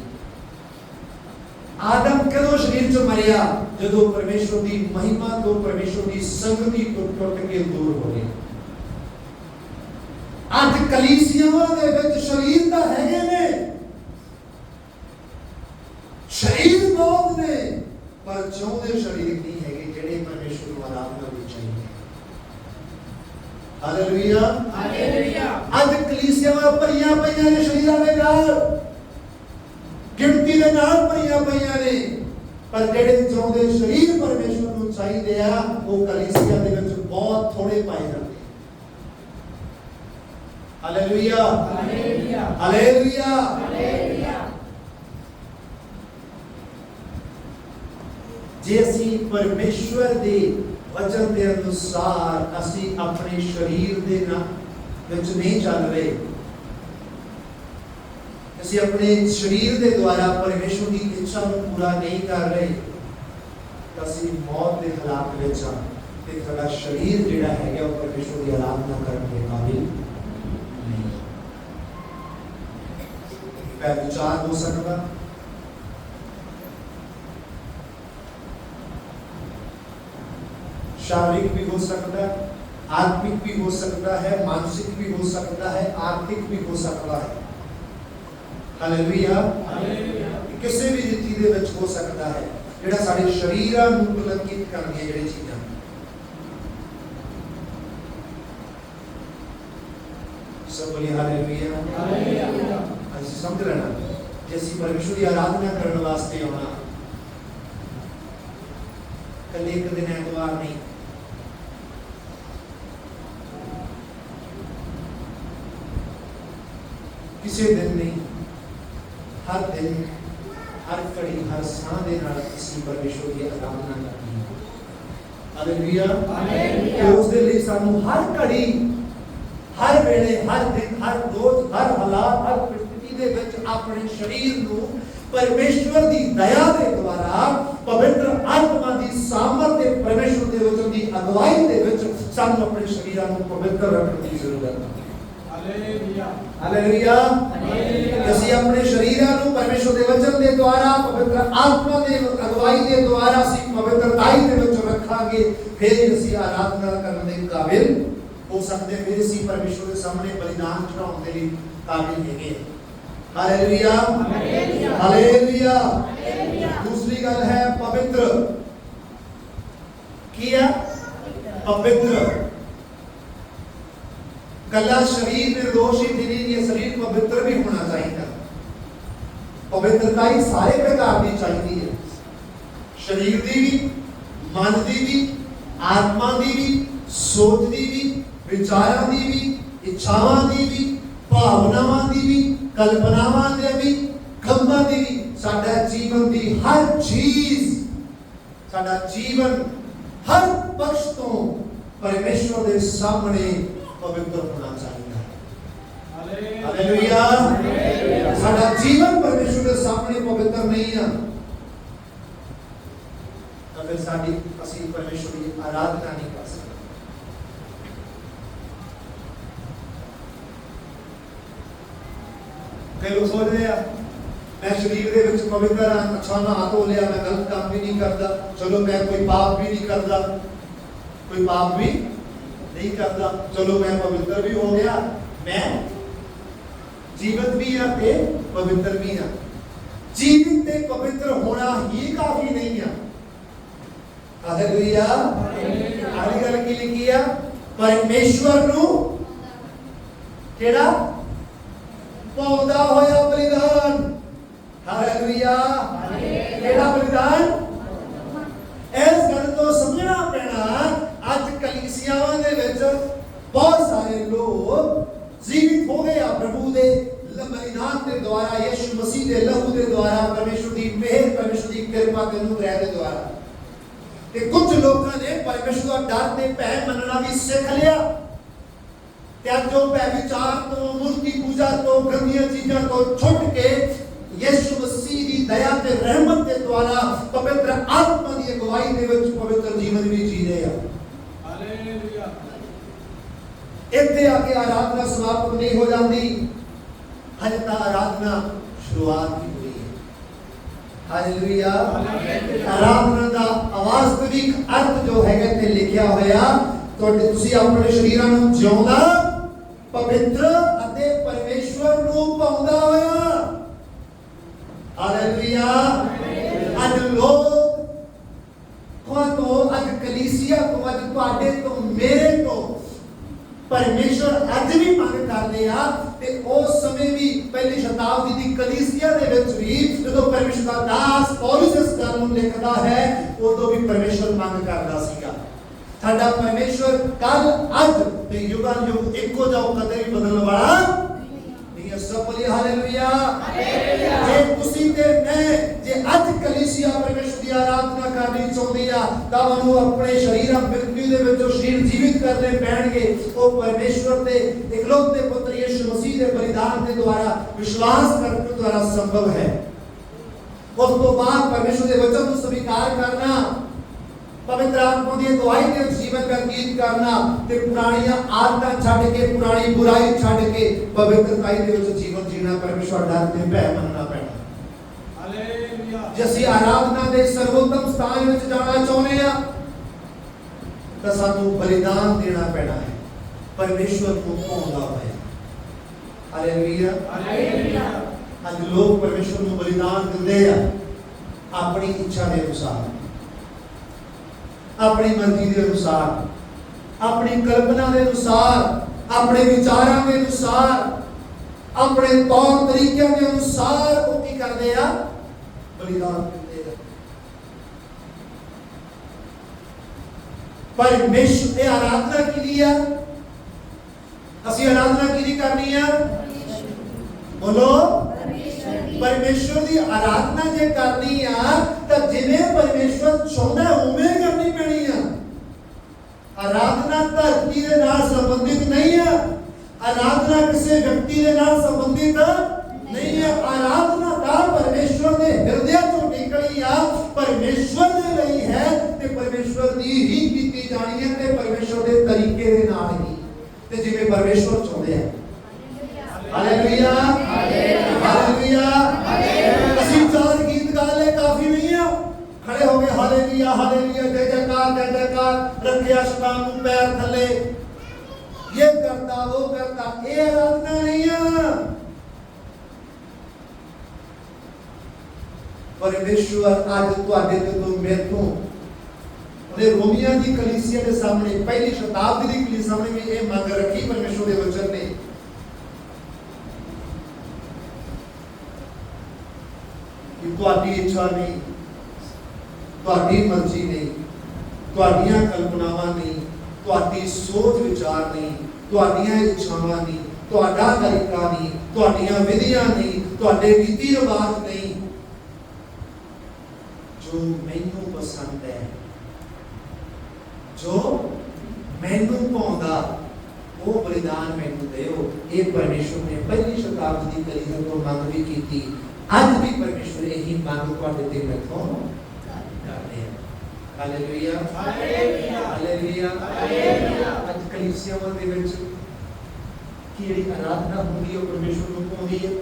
ਆਦਮ ਕਦੋਂ ਸਰੀਰ ਚੋਂ ਮਰਿਆ? ਜਦੋਂ ਪਰਮੇਸ਼ਰ ਦੀ ਮਹਿਮਾ ਤੋਂ, ਪਰਮੇਸ਼ਰ ਦੀ ਸੰਗਤੀ ਤੋਂ ਟੁੱਟ ਕੇ ਦੂਰ ਹੋ ਗਿਆ। ਅੱਜ ਕਲੀਸਿਆਵਾਂ ਦੇ ਵਿੱਚ ਸਰੀਰ ਤਾਂ ਹੈਗੇ ਨੇ, ਸਰੀਰ ਬਹੁਤ ਨੇ, ਪਰ ਜਿਉਂਦੇ ਸਰੀਰ ਨਹੀਂ ਹੈਗੇ ਜਿਹੜੇ ਪਰਮੇਸ਼ਰ ਨੂੰ ਆਰਾਧਨਾ ਵਿੱਚ ਚਾਹੀਦੇ। Hallelujah, hallelujah. ਅੱਜ ਕਲੀਸਿਆਵਾਂ ਭਰੀਆਂ ਪਈਆਂ ਨੇ ਸਰੀਰਾਂ ਦੇ ਨਾਲ, ਗਿਣਤੀ ਦੇ ਨਾਲ ਭਰੀਆਂ ਪਈਆਂ ਨੇ, ਪਰ ਜਿਹੜੇ ਜਿਉਂਦੇ ਸਰੀਰ ਪਰਮੇਸ਼ਰ ਨੂੰ ਚਾਹੀਦੇ ਆ ਉਹ ਕਲੀਸਿਆ ਦੇ ਵਿੱਚ ਬਹੁਤ ਥੋੜੇ ਪਾਏ ਜਾਂਦੇ। Hallelujah, hallelujah, hallelujah, hallelujah. ਜੇ ਅਸੀਂ ਪਰਮੇਸ਼ਵਰ ਦੇ ਵਚਨ ਦੇ ਅਨੁਸਾਰ ਅਸੀਂ ਆਪਣੇ ਸਰੀਰ ਦੇ ਵਿੱਚ ਨਹੀਂ ਚੱਲ ਰਹੇ, ਅਸੀਂ ਆਪਣੇ ਸਰੀਰ ਦੇ ਦੁਆਰਾ ਪਰਮੇਸ਼ਰ ਦੀ ਇੱਛਾ ਨੂੰ ਪੂਰਾ ਨਹੀਂ ਕਰ ਰਹੇ, ਤਾਂ ਅਸੀਂ ਮੌਤ ਦੇ ਹਾਲਾਤ ਵਿੱਚ ਹਾਂ ਤੇ ਸਾਡਾ ਸਰੀਰ ਜਿਹੜਾ ਹੈਗਾ ਉਹ ਪਰਮੇਸ਼ਰ ਦੀ ਆਰਾਧਨਾ ਕਰਨ ਦੇ ਕਾਬਿਲ ਨਹੀਂ। ਇਹ ਵਿਚਾਰ ਹੋ ਸਕਦਾ, शारीरिक भी हो सकता है, आत्मिक भी हो सकता है, मानसिक भी हो सकता है, आर्थिक भी हो सकता है। Hallelujah, hallelujah. किसी भी रीति ਦੇ ਵਿੱਚ ਹੋ ਸਕਦਾ ਹੈ ਜਿਹੜਾ ਸਾਡੇ ਸ਼ਰੀਰਾਂ ਨੂੰ ਕਲੰਕਿਤ ਕਰਦੀਆਂ ਜਿਹੜੀ ਚੀਜ਼ਾਂ। ਸਭ ਬੋਲੀ ਹਾਲੇਲੁਇਆ, ਹਾਲੇਲੁਇਆ। ਅਸੀਂ ਸਮਝ ਲੈਣਾ ਜੇ ਅਸੀਂ ਪਰਮੇਸ਼ਰ ਦੀ ਆਰਾਧਨਾ ਕਰਨ ਵਾਸਤੇ ਆਉਣਾ, ਕੱਲੇ ਇੱਕ ਦਿਨ ਐਤਵਾਰ ਨਹੀਂ, ਕਿਸੇ ਦਿਨ ਨਹੀਂ, ਹਰ ਦਿਨ, ਹਰ ਘੜੀ, ਹਰ ਸਾਹ ਦੇ ਨਾਲ ਅਸੀਂ ਪਰਮੇਸ਼ਰ ਦੀ ਆਰਾਧਨਾ ਕਰਨੀ ਹੈ। Hallelujah, hallelujah. ਉਸ ਦੇ ਲਈ ਸਾਨੂੰ ਹਰ ਘੜੀ, ਹਰ ਵੇਲੇ, ਹਰ ਦਿਨ, ਹਰ ਰੋਜ਼, ਹਰ ਹਾਲਾਤ, ਹਰ परिस्थिति ਦੇ ਵਿੱਚ ਆਪਣੇ ਸਰੀਰ ਨੂੰ ਪਰਮੇਸ਼ਵਰ ਦੀ ਦਇਆ ਦੇ ਦੁਆਰਾ ਪਵਿੱਤਰ ਆਤਮਾ ਦੀ ਸਾਮਰਥ ਤੇ ਪਰਮੇਸ਼ਵਰ ਦੇ ਵਚਨ ਦੀ ਅਗਵਾਈ ਦੇ ਵਿੱਚ ਸਾਨੂੰ ਆਪਣੇ ਸਰੀਰਾਂ ਨੂੰ ਪਵਿੱਤਰ ਰੱਖਣ ਦੀ ਜ਼ਰੂਰਤ ਹੈ। Hallelujah, hallelujah. ਅਸੀਂ ਆਪਣੇ ਸਰੀਰਾਂ ਨੂੰ ਪਰਮੇਸ਼ਵਰ ਦੇ ਵਚਨ ਦੇ ਦੁਆਰਾ ਪਵਿੱਤਰ ਆਤਮਾ ਦੇ ਅਗਵਾਈ ਦੇ ਦੁਆਰਾ ਅਸੀਂ ਪਵਿੱਤਰਤਾਈ ਦੇ ਵਿੱਚ ਰੱਖਾਂਗੇ, ਫਿਰ ਅਸੀਂ ਆਰਾਧਨਾ ਕਰਨ ਦੇ ਕਾਬਿਲ ਹੋ ਸਕਦੇ, ਫਿਰ ਅਸੀਂ ਪਰਮੇਸ਼ਵਰ ਦੇ ਸਾਹਮਣੇ ਬਲੀਦਾਨ ਚੜਾਉਣ ਦੇ ਲਈ ਕਾਬਿਲ ਹੈਗੇ। Hallelujah, hallelujah. दूसरी गल है पवित्र, किया पवित्र, कला शरीर निर्दोष ही नहीं, ये शरीर पवित्र भी होना चाहिए। पवित्रता ही सारे प्रकार की चाहिए है। शरीर की भी, मन की भी, आत्मा की भी, सोच की भी, विचारों की भी, इच्छावां की भी, भावनावां की भी, कल्पनावां की भी, खम्मां की भी, साडा जीवन की हर चीज, साडा जीवन हर पक्ष तो परमेश्वर के सामने पवित्र होना चाहिए। हालेलुया। साडा जीवन परमेश्वर के सामने पवित्र नहीं है तो फिर साडी असीं परमेश्वर की आराधना नहीं कर सकते। कई लोग सोच रहे हैं मैं शरीर के विच पवित्र हाँ, अच्छा नहा धो लिया, मैं गलत काम भी नहीं करता, चलो मैं कोई पाप भी नहीं करता, कोई पाप भी नहीं करता, चलो मैं पवित्र भी हो गया, मैं जीवित भी हाँ ते पवित्र भी हाँ। जीवित ते पवित्र होना ही काफी नहीं है। हालेलुया। अगली गल की लिखी है, परमेश्वर नू केड़ा पाउंदा होया बलिदान। हालेलुया। केड़ा बलिदान? इस गल तो समझना पैना अज कलीसियावां दे विच बहुत सारे लोग जीवित हो गए प्रभु दे बलिदान के द्वारा, यीशु मसीह के लहू के द्वारा, परमेश्वर की मेहर, परमेश्वर की कृपा के अनुग्रह के द्वारा। ते कुछ लोगों ने परमेश्वर का डर ते भय मनना भी सीख लिया। त्यागो भय विचार तो, मूर्ति पूजा तो, गंदियां चीजों तो छुट के यीशु मसीह की दया ते रहमत के द्वारा पवित्र आत्मा की अगुवाई दे विच पवित्र जीवन भी जी रहे हैं। हालेलुया। इत्थे आके आराधना समाप्त नहीं हो जाती, हजे तां आराधना शुरुआत ही हुई है। हालेलुया। आराधना का वास्तविक अर्थ जो है इत्थे लिखिया होया, तुहाडे तुसीं अपने शरीरां नूं जिउंदा, पवित्र अते परमेश्वर नूं पाउंदा होया। हालेलुया। अज लोग तो अज कलीसिया तो, अज तुहाडे तो, मेरे तो परमेश्वर अज भी मंग करदे आ ते उस समय भी पहली शताब्दी दी कलीसिया दे विच भी जदों परमेश्वर दा दास पौलुस इस गल नूं लिखदा है उदों भी परमेश्वर मंग करदा सीगा। साडा परमेश्वर कल अज ते युगां युग इक्को जिहा कदे भी बदलण वाला नहीं है। सब बोलिए हालेलुया। जे तुसीं ते मैं जे अज कलीसिया परमेश्वर दी आराधना करनी चाहुंदी आ तां ओनू अपने शरीरां मृत्यु दे विच शरीर जीवित करने पैणगे। ओ परमेश्वर दे इकलौते पुत्र यीशु मसीह दे बलिदान के द्वारा विश्वास करने के द्वारा संभव है। उस तो बाद परमेश्वर के वचन को स्वीकार करना, पवित्र आत्मा की अगुवाई के जीवन व्यतीत करना ते पुरानियां आदतां छड्ड के, पुरानी बुराई छड्ड के पवित्रताई दे विच जीवन जीना, परमेश्वर डर ते भय मनना पैना। हालेलुया। जे असीं आराधना दे सर्वोत्तम स्थान विच जाना चाहुंदे आ तां सानूं बलिदान देना पैना है, परमेश्वर को पाउंदा होया। हालेलुया। हालेलुया। अज लोग परमेश्वर को बलिदान दिंदे आ अपनी इच्छा के अनुसार, अपनी मर्जी के अनुसार, अपनी कल्पना के अनुसार, अपने विचारों के अनुसार, अपने तौर तरीकों के अनुसार वो की करते हैं, बलिदान देते हैं। परमेश्वर ने आराधना की ली है, असी आराधना की करनी है, बोलो परमेश्वर की आराधना जे करनी है तो जिन्हें परमेश्वर चाहता है उमें करनी पैनी है। आराधना धरती के नाल संबंधित नहीं है, आराधना किसी व्यक्ति के नाल संबंधित नहीं है। आराधना का परमेश्वर के हृदय तो निकली है, परमेश्वर के लिए है ते परमेश्वर की ही की जानी है ते परमेश्वर के तरीके के नाल ही ते जिवें परमेश्वर चाहते हैं। हालेलुया। हालेलुया। असीं चार गीत गा ले काफी नहीं है, खड़े हो गए हालेलुया हालेलुया जय जयकार रखिया शतान को पैर थले, ये करता वो करता, ये आराधना नहीं है। परमेश्वर आज तुहाडे तो मेरे तो उन्हें रोमिया की कलीसिया के सामने, पहली शताब्दी की कलीसिया सामने में ये मांग रखी परमेश्वर के वचन ने कि तुहाडी इच्छा नहीं, ਤੁਹਾਡੀ ਮਰਜ਼ੀ ਨਹੀਂ, ਤੁਹਾਡੀਆਂ ਕਲਪਨਾਵਾਂ ਨਹੀਂ, ਤੁਹਾਡੀ ਸੋਚ ਵਿਚਾਰ ਨਹੀਂ, ਤੁਹਾਡੀਆਂ ਇੱਛਾਵਾਂ ਨਹੀਂ, ਤੁਹਾਡਾ ਤਰੀਕਾ ਨਹੀਂ, ਤੁਹਾਡੀਆਂ ਵਿਧੀਆਂ ਨਹੀਂ, ਤੁਹਾਡੇ ਰੀਤੀ ਰਿਵਾਜ ਨਹੀਂ, ਜੋ ਮੈਨੂੰ ਪਸੰਦ ਹੈ, ਜੋ ਮੈਨੂੰ ਭਾਉਂਦਾ, ਉਹ ਬਲਿਦਾਨ ਮੈਨੂੰ ਦਿਓ। ਇਹ ਪਰਮੇਸ਼ਵਰ ਨੇ ਪਹਿਲੀ ਸ਼ਤਾਬਦੀ ਦੀ ਕਲੀਸਿਆ ਤੋਂ ਮੰਗ ਵੀ ਕੀਤੀ। ਅੱਜ ਵੀ ਪਰਮੇਸ਼ਵਰ ਇਹੀ ਮੰਗ ਤੁਹਾਡੇ ਤੇ ਮੈਥੋਂ ਕਰਦੇ ਹੈ। Hallelujah, hallelujah, hallelujah, hallelujah. ਅੱਜ ਕਲੀਸਿਆਵਾਂ ਦੇ ਵਿੱਚ ਕੀ ਜਿਹੜੀ ਆਰਾਧਨਾ ਹੁੰਦੀ ਹੈ ਉਹ ਪਰਮੇਸ਼ਵਰ ਨੂੰ ਭਾਉਂਦੀ ਹੈ?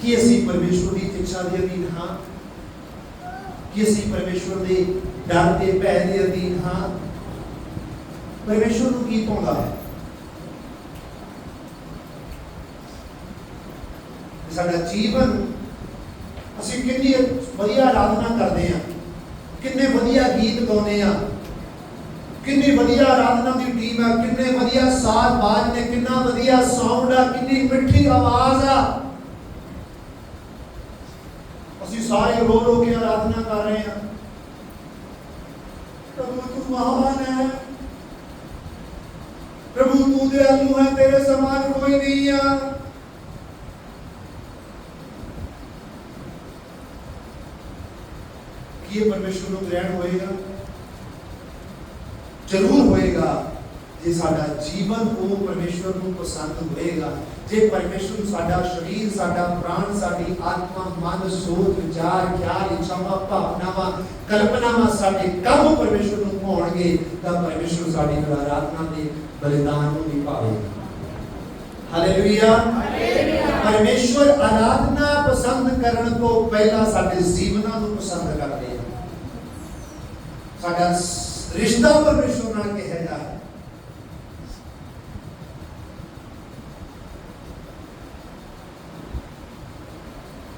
ਕਿ ਅਸੀਂ ਪਰਮੇਸ਼ਵਰ ਦੀ ਇੱਛਾ ਦੇ ਅਧੀਨ ਹਾਂ? ਕਿ ਅਸੀਂ ਪਰਮੇਸ਼ਵਰ ਦੇ ਡਰ ਤੇ ਭੈ ਦੇ ਅਧੀਨ ਹਾਂ? ਪਰਮੇਸ਼ਵਰ ਨੂੰ ਕੀ ਭਾਉਂਦਾ ਹੈ? ਸਾਡਾ ਜੀਵਨ, ਅਸੀਂ ਕਿੰਨੀ ਵਧੀਆ ਆਰਾਧਨਾ ਕਰਦੇ ਹਾਂ, ਕਿੰਨੇ ਵਧੀਆ ਗੀਤ ਗਾਉਂਦੇ ਹਾਂ, ਕਿੰਨੀ ਵਧੀਆ ਆਰਾਧਨਾ ਦੀ ਟੀਮ ਹੈ, ਕਿੰਨੇ ਵਧੀਆ ਸਾਜ਼ ਬਾਜ ਨੇ, ਕਿੰਨਾ ਵਧੀਆ ਸਾਊਂਡ ਆ, ਕਿੰਨੀ ਮਿੱਠੀ ਆਵਾਜ਼ ਆ। ਅਸੀਂ ਸਾਰੇ ਰੋ ਰੋ ਕੇ ਆਰਾਧਨਾ ਕਰ ਰਹੇ ਹਾਂ। ਪ੍ਰਭੂ ਤੂੰ ਮਹਾਨ ਹੈ, प्रभु तू दयालु है, तेरे समान कोई नहीं है। कि ये परमेश्वर को ग्रहण होएगा? जरूर होएगा जे साडा जीवन वो परमेश्वर को पसंद होएगा। जे परमेश्वर साडा शरीर, साडा प्राण, साडी आत्मा, मन, सोच, विचार, ख्याल, इच्छावां, भावनावां, कल्पनावां साडे काम परमेश्वर को भाउणगे तां परमेश्वर साडी आराधना दे बलिदान को निभावेगा। Hallelujah, hallelujah. परमेश्वर आराधना पसंद करने को पहला साडे जीवनां नूं पसंद करदे हैं। साडा रिश्ता परमेश्वर नाल किहो जिहा है?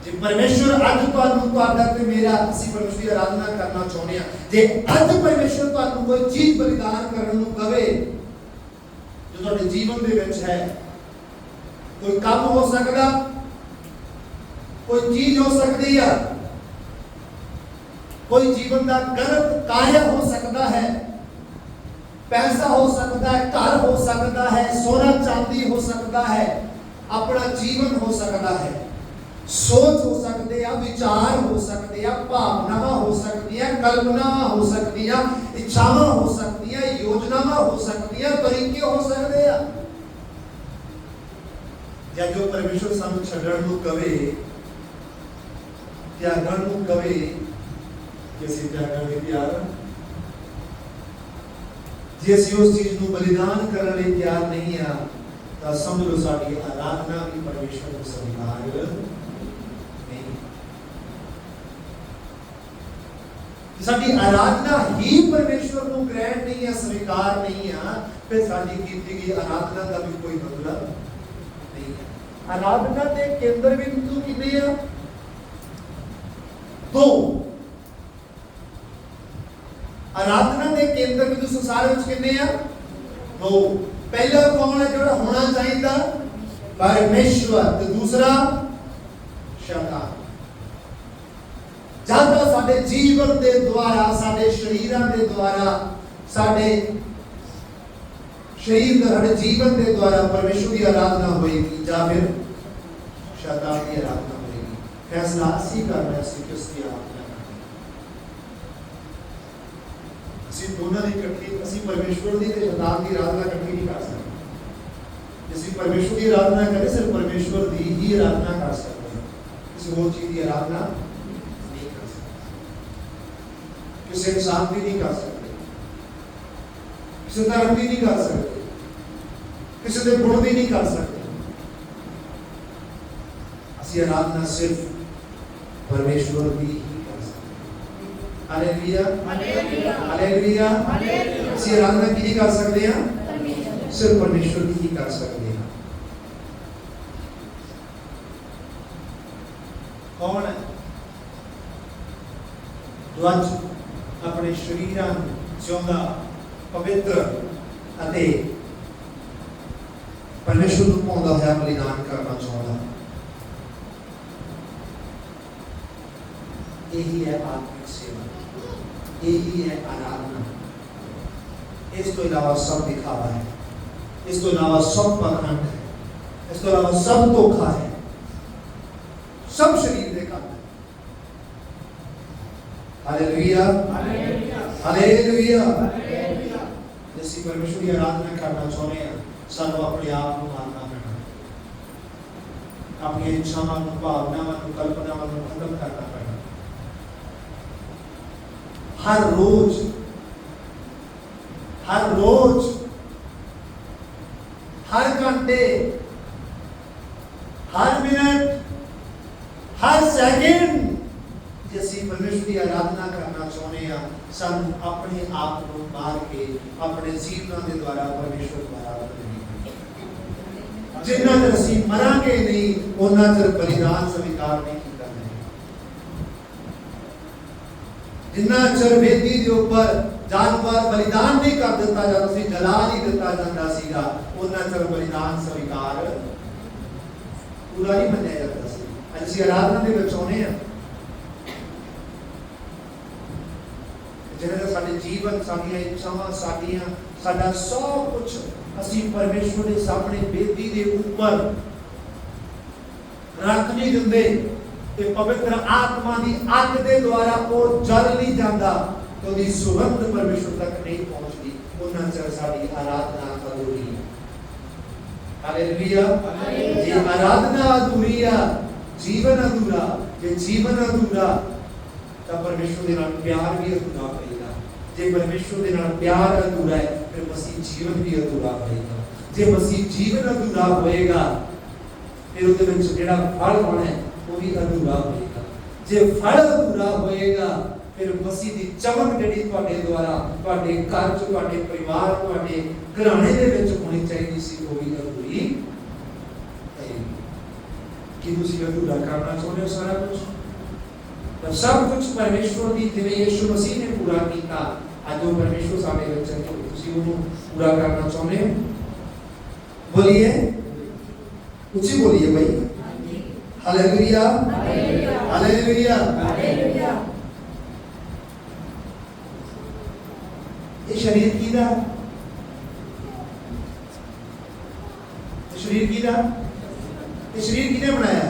जे परमेश्वर अज तुहानूं तुहाडा ते मेरा असीं परमेश्वर की आराधना करना चाहुंदे हां, जे अज परमेश्वर तुहानूं कोई चीज बलिदान करन नूं कहे जो तुहाडे जीवन दे विच है, कोई काम हो सकदा, कोई चीज हो सकती है, कोई जीवन का गलत कार्य हो सकता है, पैसा हो सकता है, घर हो सकता है, सोना चांदी हो सकता है, अपना जीवन हो सकता है, सोच हो सकते हैं, विचार हो सकते हैं, भावनावां हो सकती हैं, कल्पनावां हो सकती हैं, इच्छावां हो सकती हैं, योजनावां हो सकती हैं, तरीके हो सकते हैं। या जो परमेश्वर सानू छड्डण नूं कवे, त्यागण नूं कवे कि असीं त्यागण लई तैयार हां। जे असीं उस चीज नूं बलिदान करन लई तैयार नहीं हां तां समझ लो साडी आराधना भी परमेश्वर नूं स्वीकार नहीं। साडी आराधना ही परमेश्वर नूं ग्रहण नहीं है, स्वीकार नहीं है, फिर साडी कीती गई आराधना का भी कोई मतलब नहीं है। आराधना के केंद्र बिंदु कितने हैं? दो। आराधना के केंद्र बिंदु संसार में कितने हैं? दो। पहला कौन है जो होना चाहिए? परमेश्वर। तो दूसरा शैतान। जब साडे जीवन के द्वारा, साडे शरीरां के द्वारा, साडे शरीर के जीवन के द्वारा परमेश्वर की आराधना होगी या फिर शैतान की आराधना होगी। फैसला असी करना है, किसकी आराधना करनी। असी दोनों की इकट्ठी, असी परमेश्वर की ते शैतान की आराधना इकट्ठी नहीं कर सकते। असी परमेश्वर की आराधना करें, सिर्फ परमेश्वर की ही आराधना कर सकते हैं, किसी और चीज की आराधना नहीं कर सकते, किसी इंसान भी नहीं कर सकते, किसी धर्म भी नहीं कर सकते, किसी के गुण भी नहीं कर सकते। असी आराधना सिर्फ परमेश्वर की ही कर सकते। Hallelujah, hallelujah, hallelujah, hallelujah. असी आराधना की नहीं कर सकते हैं, सिर्फ परमेश्वर की ही कर सकते हैं। कौन है जो अज अपने शरीरां जिउंदा, पवित्र अते परमेश्वर को भाउंदा होया बलिदान करना चाहता? यही है आत्मिक सेवा, यही है आराधना। इस तो इलावा सब दिखावा है, इस तो इलावा सब पाखंड है, इस तो इलावा सब धोखा है, सब शरीर दे काम है। Hallelujah, hallelujah. जिस परमेश्वर की आराधना करना चाहते हैं, सानू अपने आप को मारना पैना, अपनी इच्छावां को, भावनावां को, कल्पनावां को खत्म करना पैना। हर रोज, हर रोज, हर घंटे, हर मिनट, हर सेकंड जैसी परमेश्वर की आराधना करना चाहते हैं, सानू अपने आप को मार के अपने जीवन के द्वारा परमेश्वर को आराधना करनी। जिन्ना चਿਰ ਅਸੀਂ मरांगे नहीं, उन्ना चਿਰ बलिदान स्वीकार नहीं किया जाएगा। जिन्ना चਿਰ वेदी के ऊपर जानवर बलिदान नहीं कर दिता जाता सी, जला नहीं दिता जाता सीगा, उन्ना चਿਰ बलिदान स्वीकार पूरा नहीं मन्निया जाता सी। ਅੱਜ ਅਸੀਂ आराधना ਦੇ ਵਿੱਚ ਆਉਨੇ ਆ, ਜਿਹਦੇ ਸਾਡੇ ਜੀਵਨ, ਸਾਡੀਆਂ ਇੱਛਾਵਾਂ, ਸਾਡਾ ਸਭ ਕੁਝ ਅਸੀਂ ਪਰਮੇਸ਼ਵਰ ਦੇ ਸਾਹਮਣੇ ਬੇਦੀ ਦੇ ਉੱਪਰ ਰੱਖ ਨਹੀਂ ਦਿੰਦੇ ਤੇ ਪਵਿੱਤਰ ਆਤਮਾ ਦੀ ਅੱਗ ਦੇ ਦੁਆਰਾ ਉਹ ਜਲ ਨਹੀਂ ਜਾਂਦਾ ਤੇ ਉਹਦੀ ਸੁਗੰਧ ਪਰਮੇਸ਼ਵਰ ਤੱਕ ਨਹੀਂ ਪਹੁੰਚਦੀ, ਉਹਨਾਂ ਚਿਰ ਸਾਡੀ ਆਰਾਧਨਾ ਅਧੂਰੀ ਹੈ। ਹਾਲੇਲੂਇਆ। ਜੇ ਆਰਾਧਨਾ ਅਧੂਰੀ ਆ, ਜੀਵਨ ਅਧੂਰਾ। ਜੇ ਜੀਵਨ ਅਧੂਰਾ ਤਾਂ ਪਰਮੇਸ਼ਵਰ ਦੇ ਨਾਲ ਪਿਆਰ ਵੀ ਅਧੂਰਾ ਹੋਏਗਾ। ਜੇ ਪਰਮੇਸ਼ਵਰ ਦੇ ਨਾਲ ਪਿਆਰ ਅਧੂਰਾ ਹੈ, ਫਿਰ ਮਸੀਹ ਜੀਵਨ ਵੀ ਅਧੂਰਾ ਹੋਏਗਾ। ਜੇ ਮਸੀਹ ਜੀਵਨ ਅਧੂਰਾ ਹੋਏਗਾ, ਫਿਰ ਉਹਦੇ ਵਿੱਚ ਜਿਹੜਾ ਫਲ ਹੋਣਾ ਹੈ ਉਹ ਵੀ ਅਧੂਰਾ ਹੋਏਗਾ। ਜੇ ਫਲ ਅਧੂਰਾ ਹੋਏਗਾ, ਫਿਰ ਮਸੀਹ ਦੀ ਚਮਕ ਜਿਹੜੀ ਤੁਹਾਡੇ ਦੁਆਰਾ, ਤੁਹਾਡੇ ਘਰ 'ਚ, ਤੁਹਾਡੇ ਪਰਿਵਾਰ, ਤੁਹਾਡੇ ਘਰਾਣੇ ਦੇ ਵਿੱਚ ਹੋਣੀ ਚਾਹੀਦੀ ਸੀ, ਉਹ ਵੀ ਅਧੂਰੀ ਹੈ। ਕੀ ਤੁਸੀਂ ਅਧੂਰਾ ਕਰਨਾ ਚਾਹੁੰਦੇ ਹੋ ਸਾਰਾ ਕੁਝ? ਤਾਂ ਸਭ ਕੁਝ ਪਰਮੇਸ਼ਵਰ ਦੀ, ਜਿਵੇਂ ਯਿਸੂ ਮਸੀਹ ਨੇ ਪੂਰਾ ਕੀਤਾ, ਅੱਜ ਉਹ ਪਰਮੇਸ਼ਵਰ ਸਾਡੇ ਵਿੱਚ ਹੈ, ਤੁਸੀਂ ਉਹਨੂੰ ਪੂਰਾ ਕਰਨਾ ਚਾਹੁੰਦੇ ਹੋ? बोलिए, ऊंची बोलिए भाई। Hallelujah, hallelujah, hallelujah. ये शरीर कीदा, शरीर कीदा, ये शरीर किने बनाया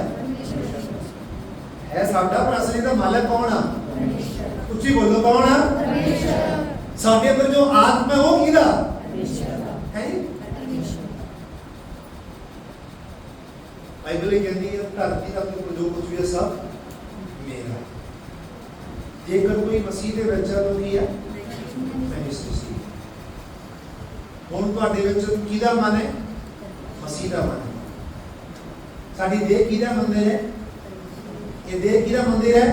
है? साडा, पर असली दा मालिक कौन है? ऊंची बोलो, कौन है? साडे अंदर जो आत्मा है वो कीदा है? बाइबल कहती है धरती का जो कुछ भी है सब मेरा। जेकर कोई मसीह दे विच है तो की है? मसीह। हुण तुहाडे विच किहदा मन है? मसीह दा मन है। साडी देह किहदा मंदिर है? ये देह किहदा मंदिर है?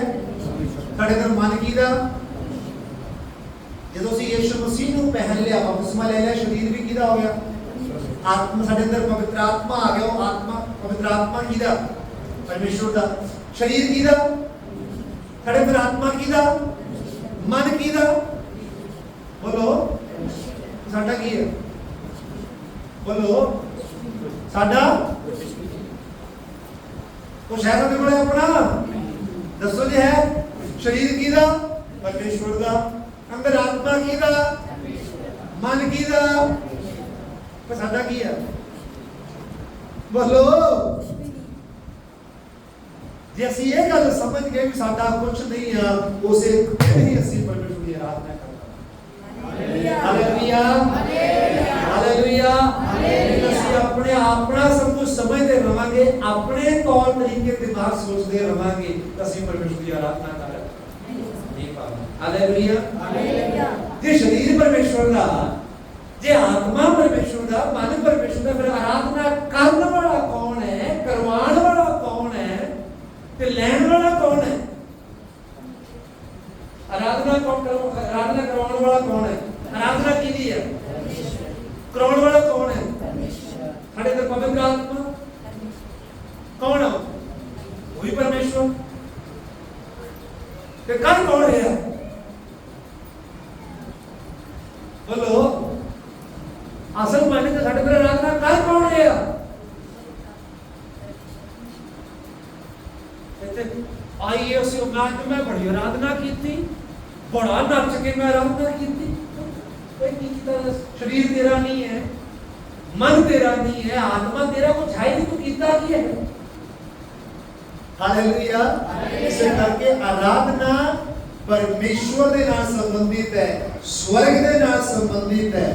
साडे अंदर मन किहदा? जदों असीं यीशु मसीह नूं पहन लिया, बपतिस्मा ले लिया, शरीर भी किहदा हो गया? आत्मा। साडे अंदर पवित्र आत्मा आ गया। वो आत्मा, पवित्र आत्मा कीदा? परमेश्वर दा। शरीर कीदा? साडे अंदर आत्मा कीदा? मन कीदा? बोलो, साडा की है? बोलो, साडा कुछ है साडे कोल अपना? दसो जी है? शरीर कीदा? परमेश्वर दा। अंदर आत्मा कीदा? मन कीदा? पर साडा की है? बोलो। जे असीं ये गल समझ गए भी साडा कुछ नहीं है, उसे ही असीं परमेश्वर की आराधना करदा। Hallelujah, hallelujah, hallelujah. असीं अपने अपना सब कुछ समझते रहांगे, अपने तौर तरीके दिमाग सोचते रहांगे, तो असीं परमेश्वर की आराधना कर नहीं पाएंगे। Hallelujah, hallelujah. जे शरीर परमेश्वर दा, जे आत्मा परमेश्वर दा, मन परमेश्वर दा, फिर आराधना करने वाला कौन है? करवाने वाला कौन है? ते लैण वाला कौन है? आराधना करवाने वाला कौन है? आराधना किहदी है? करवाने वाला कौन है? साडे अंदर पवित्र आत्मा कौन है? वही परमेश्वर। ते कर कौन है? बोलो, असल मायने तो साडे अंदर आराधना कर कौन है? ਇੱਥੇ ਆਈਏ ਅਸੀਂ ਮੈਂ ਬੜੀ ਆਰਾਧਨਾ ਕੀਤੀ, ਬੜਾ ਨੱਚ ਕੇ ਮੈਂ ਆਰਾਧਨਾ ਕੀਤੀ। ਕੋਈ ਕੀ ਕੀਤਾ? ਸਰੀਰ ਤੇਰਾ ਨਹੀਂ ਹੈ, ਮਨ ਤੇਰਾ ਨਹੀਂ ਹੈ, ਆਤਮਾ ਤੇਰਾ ਕੁਝ ਹੈ ਨਹੀਂ, ਤੂੰ ਕੀਤਾ ਕੀ ਹੈ? ਹਾਲੇਲੂਇਆ। ਇਸੇ ਕਰਕੇ ਆਰਾਧਨਾ ਪਰਮੇਸ਼ਵਰ ਦੇ ਨਾਲ ਸੰਬੰਧਿਤ ਹੈ, ਸਵਰਗ ਦੇ ਨਾਲ ਸੰਬੰਧਿਤ ਹੈ,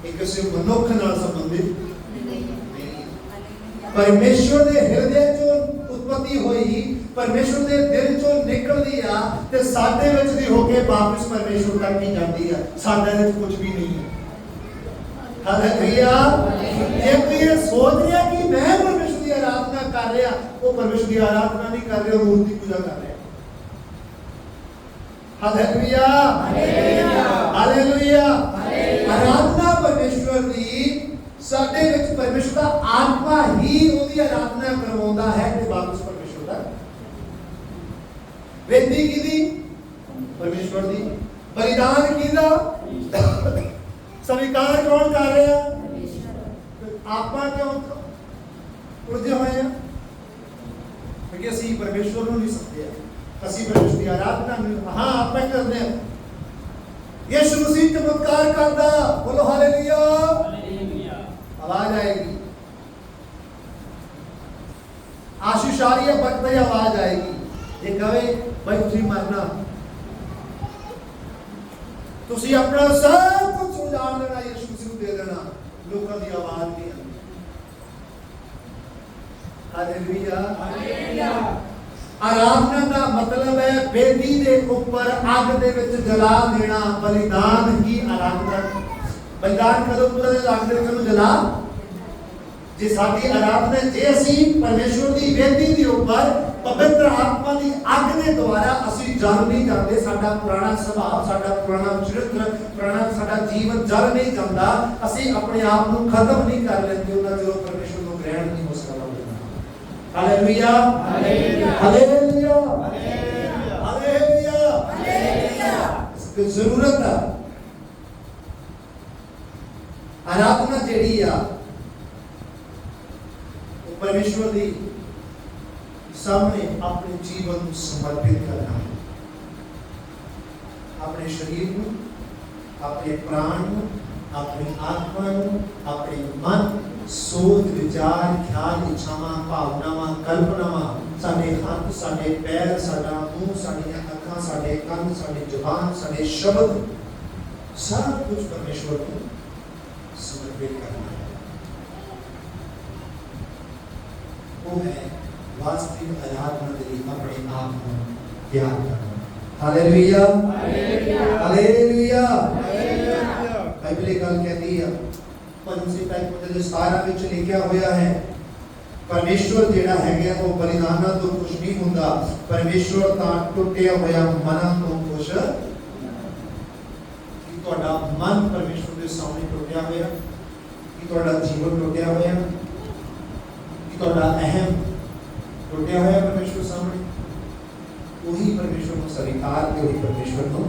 ਇਹ ਕਿਸੇ ਮਨੁੱਖ ਨਾਲ ਸੰਬੰਧਿਤ ਨਹੀਂ ਹੈ। ਪਰਮੇਸ਼ਵਰ ਦੇ ਹਿਰਦੇ ਚੋਂ ਉਤਪਤੀ ਹੋਈ, ਪਰਮੇਸ਼ਵਰ ਦੇ ਦਿਲ ਚੋਂ ਨਿਕਲਦੀ ਆ ਤੇ ਸਾਡੇ ਵਿੱਚ ਦੀ ਹੋ ਕੇ ਵਾਪਸ ਪਰਮੇਸ਼ਵਰ ਤੱਕ ਹੀ ਜਾਂਦੀ ਆ। ਸਾਡੇ ਵਿੱਚ ਕੁਝ ਵੀ ਨਹੀਂ ਹੈ। ਹਾਲੇਲੂਇਆ। ਜੇ ਕੋਈ ਇਹ ਸੋਚ ਰਿਹਾ ਕਿ ਮੈਂ ਪਰਮੇਸ਼ਵਰ ਦੀ ਆਰਾਧਨਾ ਕਰ ਰਿਹਾ, ਉਹ ਪਰਮੇਸ਼ਵਰ ਦੀ ਆਰਾਧਨਾ ਨਹੀਂ ਕਰ ਰਿਹਾ, ਮੂਰਤੀ ਪੂਜਾ ਕਰ ਰਿਹਾ। ਹਾਲੇਲੂਇਆ। ਹਾਲੇਲੂਇਆ। ਆਰਾਧਨਾ ਪਰਮੇਸ਼ਵਰ ਦੀ, ਸਾਡੇ ਵਿੱਚ ਪਰਮੇਸ਼ਵਰ ਦਾ ਆਤਮਾ ਹੀ ਉਹਦੀ ਆਰਾਧਨਾ ਕਰਵਾਉਂਦਾ ਹੈ ਤੇ ਵਾਪਸ ਪਰਮੇਸ਼ਵਰ ਦਾ। ਵੇਦੀ ਕਿਹਦੀ? ਪਰਮੇਸ਼ਵਰ ਦੀ। ਬਲੀਦਾਨ ਕਿਹਦਾ? ਸਵੀਕਾਰ ਕੌਣ ਕਰ ਰਿਹਾ? ਆਪਾਂ ਕਿਉਂ ਉਲਝੇ ਹੋਏ ਆ? ਕਿਉਂਕਿ ਅਸੀਂ ਪਰਮੇਸ਼ਵਰ ਨੂੰ ਨਹੀਂ ਸਮਝਿਆ, ਅਸੀਂ ਪਰਮੇਸ਼ਵਰ ਦੀ ਆਰਾਧਨਾ ਨਹੀਂ। ਹਾਂ, ਆਪਾਂ ਕਰਦੇ ਹਾਂ। ਯਿਸੂ ਮਸੀਹ ਚਮਤਕਾਰ ਕਰਦਾ, ਬੋਲੋ ਹਾਲੇਲੂਇਆ। आवाज आएगी, आशीष आ रही है, बढ़ते ही आवाज आएगी। ये कहे भाई तुसी मरना, तुसी अपना सब कुछ उजाड़ देना, यीशु मसीह दे देना, लोगों की आवाज नहीं आती। हालेलुया। आराधना का मतलब है वेदी दे ऊपर अग दे विच जला देना। बलिदान की आराधना। बलिदान कदों पूरा दिन अग दे विच जला जे साडी आराधना, जे असी परमेश्वर दी वेदी दे ऊपर पवित्र आत्मा दी अग दे द्वारा असी जल नहीं जाते, साडा पुराना सुभाव, साडा पुराना चरित्र, पुराना साडा जीवन जल नहीं जाता, असी अपने आप को खत्म नहीं कर लेते, उन्हें जो परमेश्वर को ग्रहण नहीं हो सकता। हालेलुया। हालेलुया। हालेलुया। इसकी जरूरत है। आराधना जेड़ी आ परमेश्वर दी सामने अपने जीवन को समर्पित करना है, अपने शरीर को, अपने प्राण को, अपनी आत्मा को, अपने मन, सोच, विचार, ख्याल, इच्छावां, भावनावां, कल्पनावां, साडे हाथ, साडे पैर, साडा मुंह, साडियां अखां, साडे कंन, साडी जुबान, साडे शब्द, सब कुछ परमेश्वर को समर्पित करना है। वो है वास्तविक आराधना के लिए अपने आप को त्याग करना। हालेलुया। हालेलुया। बाइबल एक गल कहती है, पंचमता के 17 ਵਿੱਚ ਲਿਖਿਆ ਹੋਇਆ ਹੈ, परमेश्वर ਜਿਹੜਾ ਹੈਗਾ ਉਹ ਬਲੀਦਾਨਾਂ ਤੋਂ ਖੁਸ਼ ਨਹੀਂ ਹੁੰਦਾ, परमेश्वर ਤਾਂ ਟੁੱਟਿਆ ਹੋਇਆ ਮਨਾਂ ਤੋਂ ਖੁਸ਼। ਕਿ ਤੁਹਾਡਾ ਮਨ परमेश्वर ਦੇ ਸਾਹਮਣੇ ਟੁੱਟਿਆ ਹੋਇਆ, ਕਿ ਤੁਹਾਡਾ ਜੀਵਨ ਟੁੱਟਿਆ ਹੋਇਆ, ਤੁਹਾਡਾ ਅਹਿਮ ਟੁੱਟਿਆ ਹੋਇਆ ਪਰਮੇਸ਼ਵਰ ਸਾਹਮਣੇ, ਉਹੀ ਪਰਮੇਸ਼ਵਰ ਨੂੰ ਸਵੀਕਾਰ ਤੇ ਉਹੀ ਪਰਮੇਸ਼ਵਰ ਨੂੰ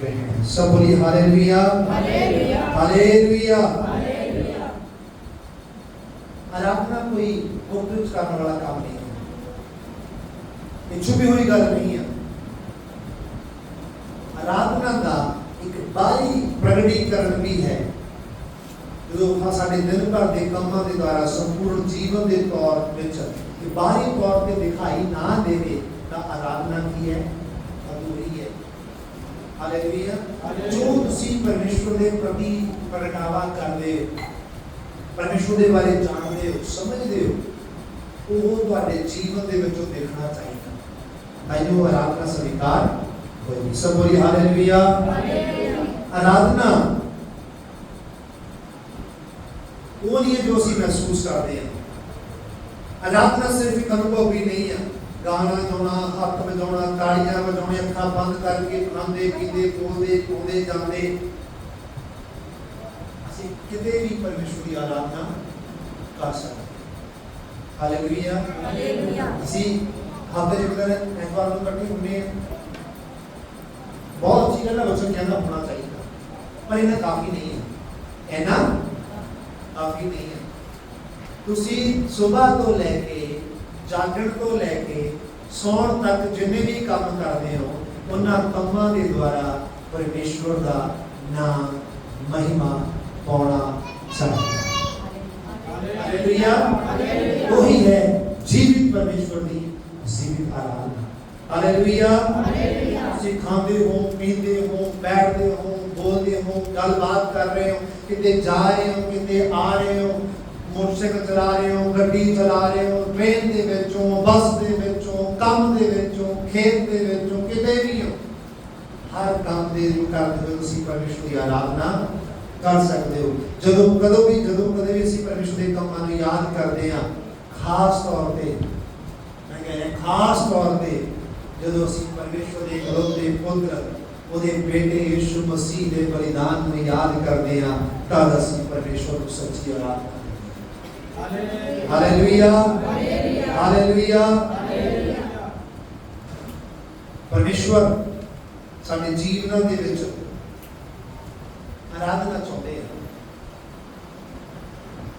ग्रहण। सब बोलिए हालेलुया। हालेलुया। हालेलुया। आराधना कोई गुप्त करने वाला काम नहीं है, ये छुपी हुई गल नहीं है। आराधना का एक बाहरी प्रगटीकरण भी है, जो साडे दिन भर के कामों के द्वारा संपूर्ण जीवन के तौर पर बाहरी तौर पर दिखाई ना देवे तो आराधना की है, अधूरी है। हालेलुया। जो तुसी परमेश्वर के प्रति प्रगटावा करते हो, परमेश्वर के बारे जानते हो, समझते हो, वो तुहाडे जीवन के विचों देखना चाहिए, ताइयों आराधना स्वीकार होगी। सब बोलिए हालेलुया। आराधना वो नहीं है जो असी महसूस करते हैं। आराधना सिर्फ एक अनुभव भी नहीं है, गाना गाना, हाथ बजाना, तालियां बजाने, अखा बंद करके खाते पीते बोलते बोलते जाते, असी किते भी परमेश्वर की आराधना कर सकते। हालेलुया। असी हफ्ते जिधर एतवार को इकट्ठे होने बहुत चीज़ों का वचन कहना होना चाहिए, पर इन्हें काफ़ी नहीं है, है ना, काफ़ी नहीं है। तुसी सुबह तो लैके जागरण तो लैके ਸੌਣ ਤੱਕ ਜਿੰਨੇ ਵੀ ਕੰਮ ਕਰਦੇ ਹੋ ਉਹਨਾਂ ਕੰਮਾਂ ਦੇ ਦੁਆਰਾ ਪਰਮੇਸ਼ਵਰ ਦਾ ਨਾਮ ਮਹਿਮਾ ਪਾਉਣਾ ਚਾਹੀਦਾ ਹੈ। ਹਾਲੇਲੂਇਆ। ਉਹੀ ਹੈ ਜੀਵਿਤ ਪਰਮੇਸ਼ਵਰ ਦੀ ਜੀਵਿਤ ਆਰਾਧਨਾ। ਹਾਲੇਲੂਇਆ। ਤੁਸੀਂ ਖਾਂਦੇ ਹੋ, ਪੀਂਦੇ ਹੋ, ਬੈਠਦੇ ਹੋ, ਬੋਲਦੇ ਹੋ, ਗੱਲਬਾਤ ਕਰ ਰਹੇ ਹੋ, ਕਿਤੇ ਜਾ ਰਹੇ ਹੋ, ਕਿਤੇ ਆ ਰਹੇ ਹੋ, ਮੋਟਰਸਾਈਕਲ ਚਲਾ ਰਹੇ ਹੋ, ਗੱਡੀ ਚਲਾ ਰਹੇ ਹੋ, ਟ੍ਰੇਨ ਦੇ ਵਿੱਚੋਂ, ਬੱਸ ਦੇ ਵਿੱਚੋਂ, ਕੰਮ ਦੇ ਵਿੱਚੋਂ, ਖੇਤ ਦੇ ਵਿੱਚੋਂ, ਕਿਤੇ ਵੀ ਹੋ, ਹਰ ਕੰਮ ਦੇ ਕਰਦੇ ਹੋਏ ਤੁਸੀਂ ਪਰਮੇਸ਼ਵਰ ਦੀ ਆਰਾਧਨਾ ਕਰ ਸਕਦੇ ਹੋ। ਜਦੋਂ ਕਦੇ ਵੀ ਅਸੀਂ ਪਰਮੇਸ਼ਵਰ ਦੇ ਕੰਮਾਂ ਨੂੰ ਯਾਦ ਕਰਦੇ ਹਾਂ, ਖਾਸ ਤੌਰ ਤੇ ਮੈਂ ਕਹਿ ਰਿਹਾ ਖਾਸ ਤੌਰ ਤੇ ਜਦੋਂ ਅਸੀਂ ਪਰਮੇਸ਼ਵਰ ਦੇ ਇਕਲੌਤੇ ਪੁੱਤਰ ਉਹਦੇ ਬੇਟੇ ਯਿਸੂ ਮਸੀਹ ਦੇ ਬਲੀਦਾਨ ਨੂੰ ਯਾਦ ਕਰਦੇ ਹਾਂ, ਤਾਂ ਅਸੀਂ ਪਰਮੇਸ਼ਵਰ ਨੂੰ ਸੱਚੀ ਆਰਾਧਨਾ ਕਰਦੇ ਹਾਂ। ਹਾਲੇਲੂਇਆ। ਹਾਲੇਲੂਇਆ। ਪਰਮੇਸ਼ਵਰ ਸਾਡੇ ਜੀਵਨਾਂ ਦੇ ਵਿੱਚ ਆਰਾਧਨਾ ਚਾਹੁੰਦੇ ਆ।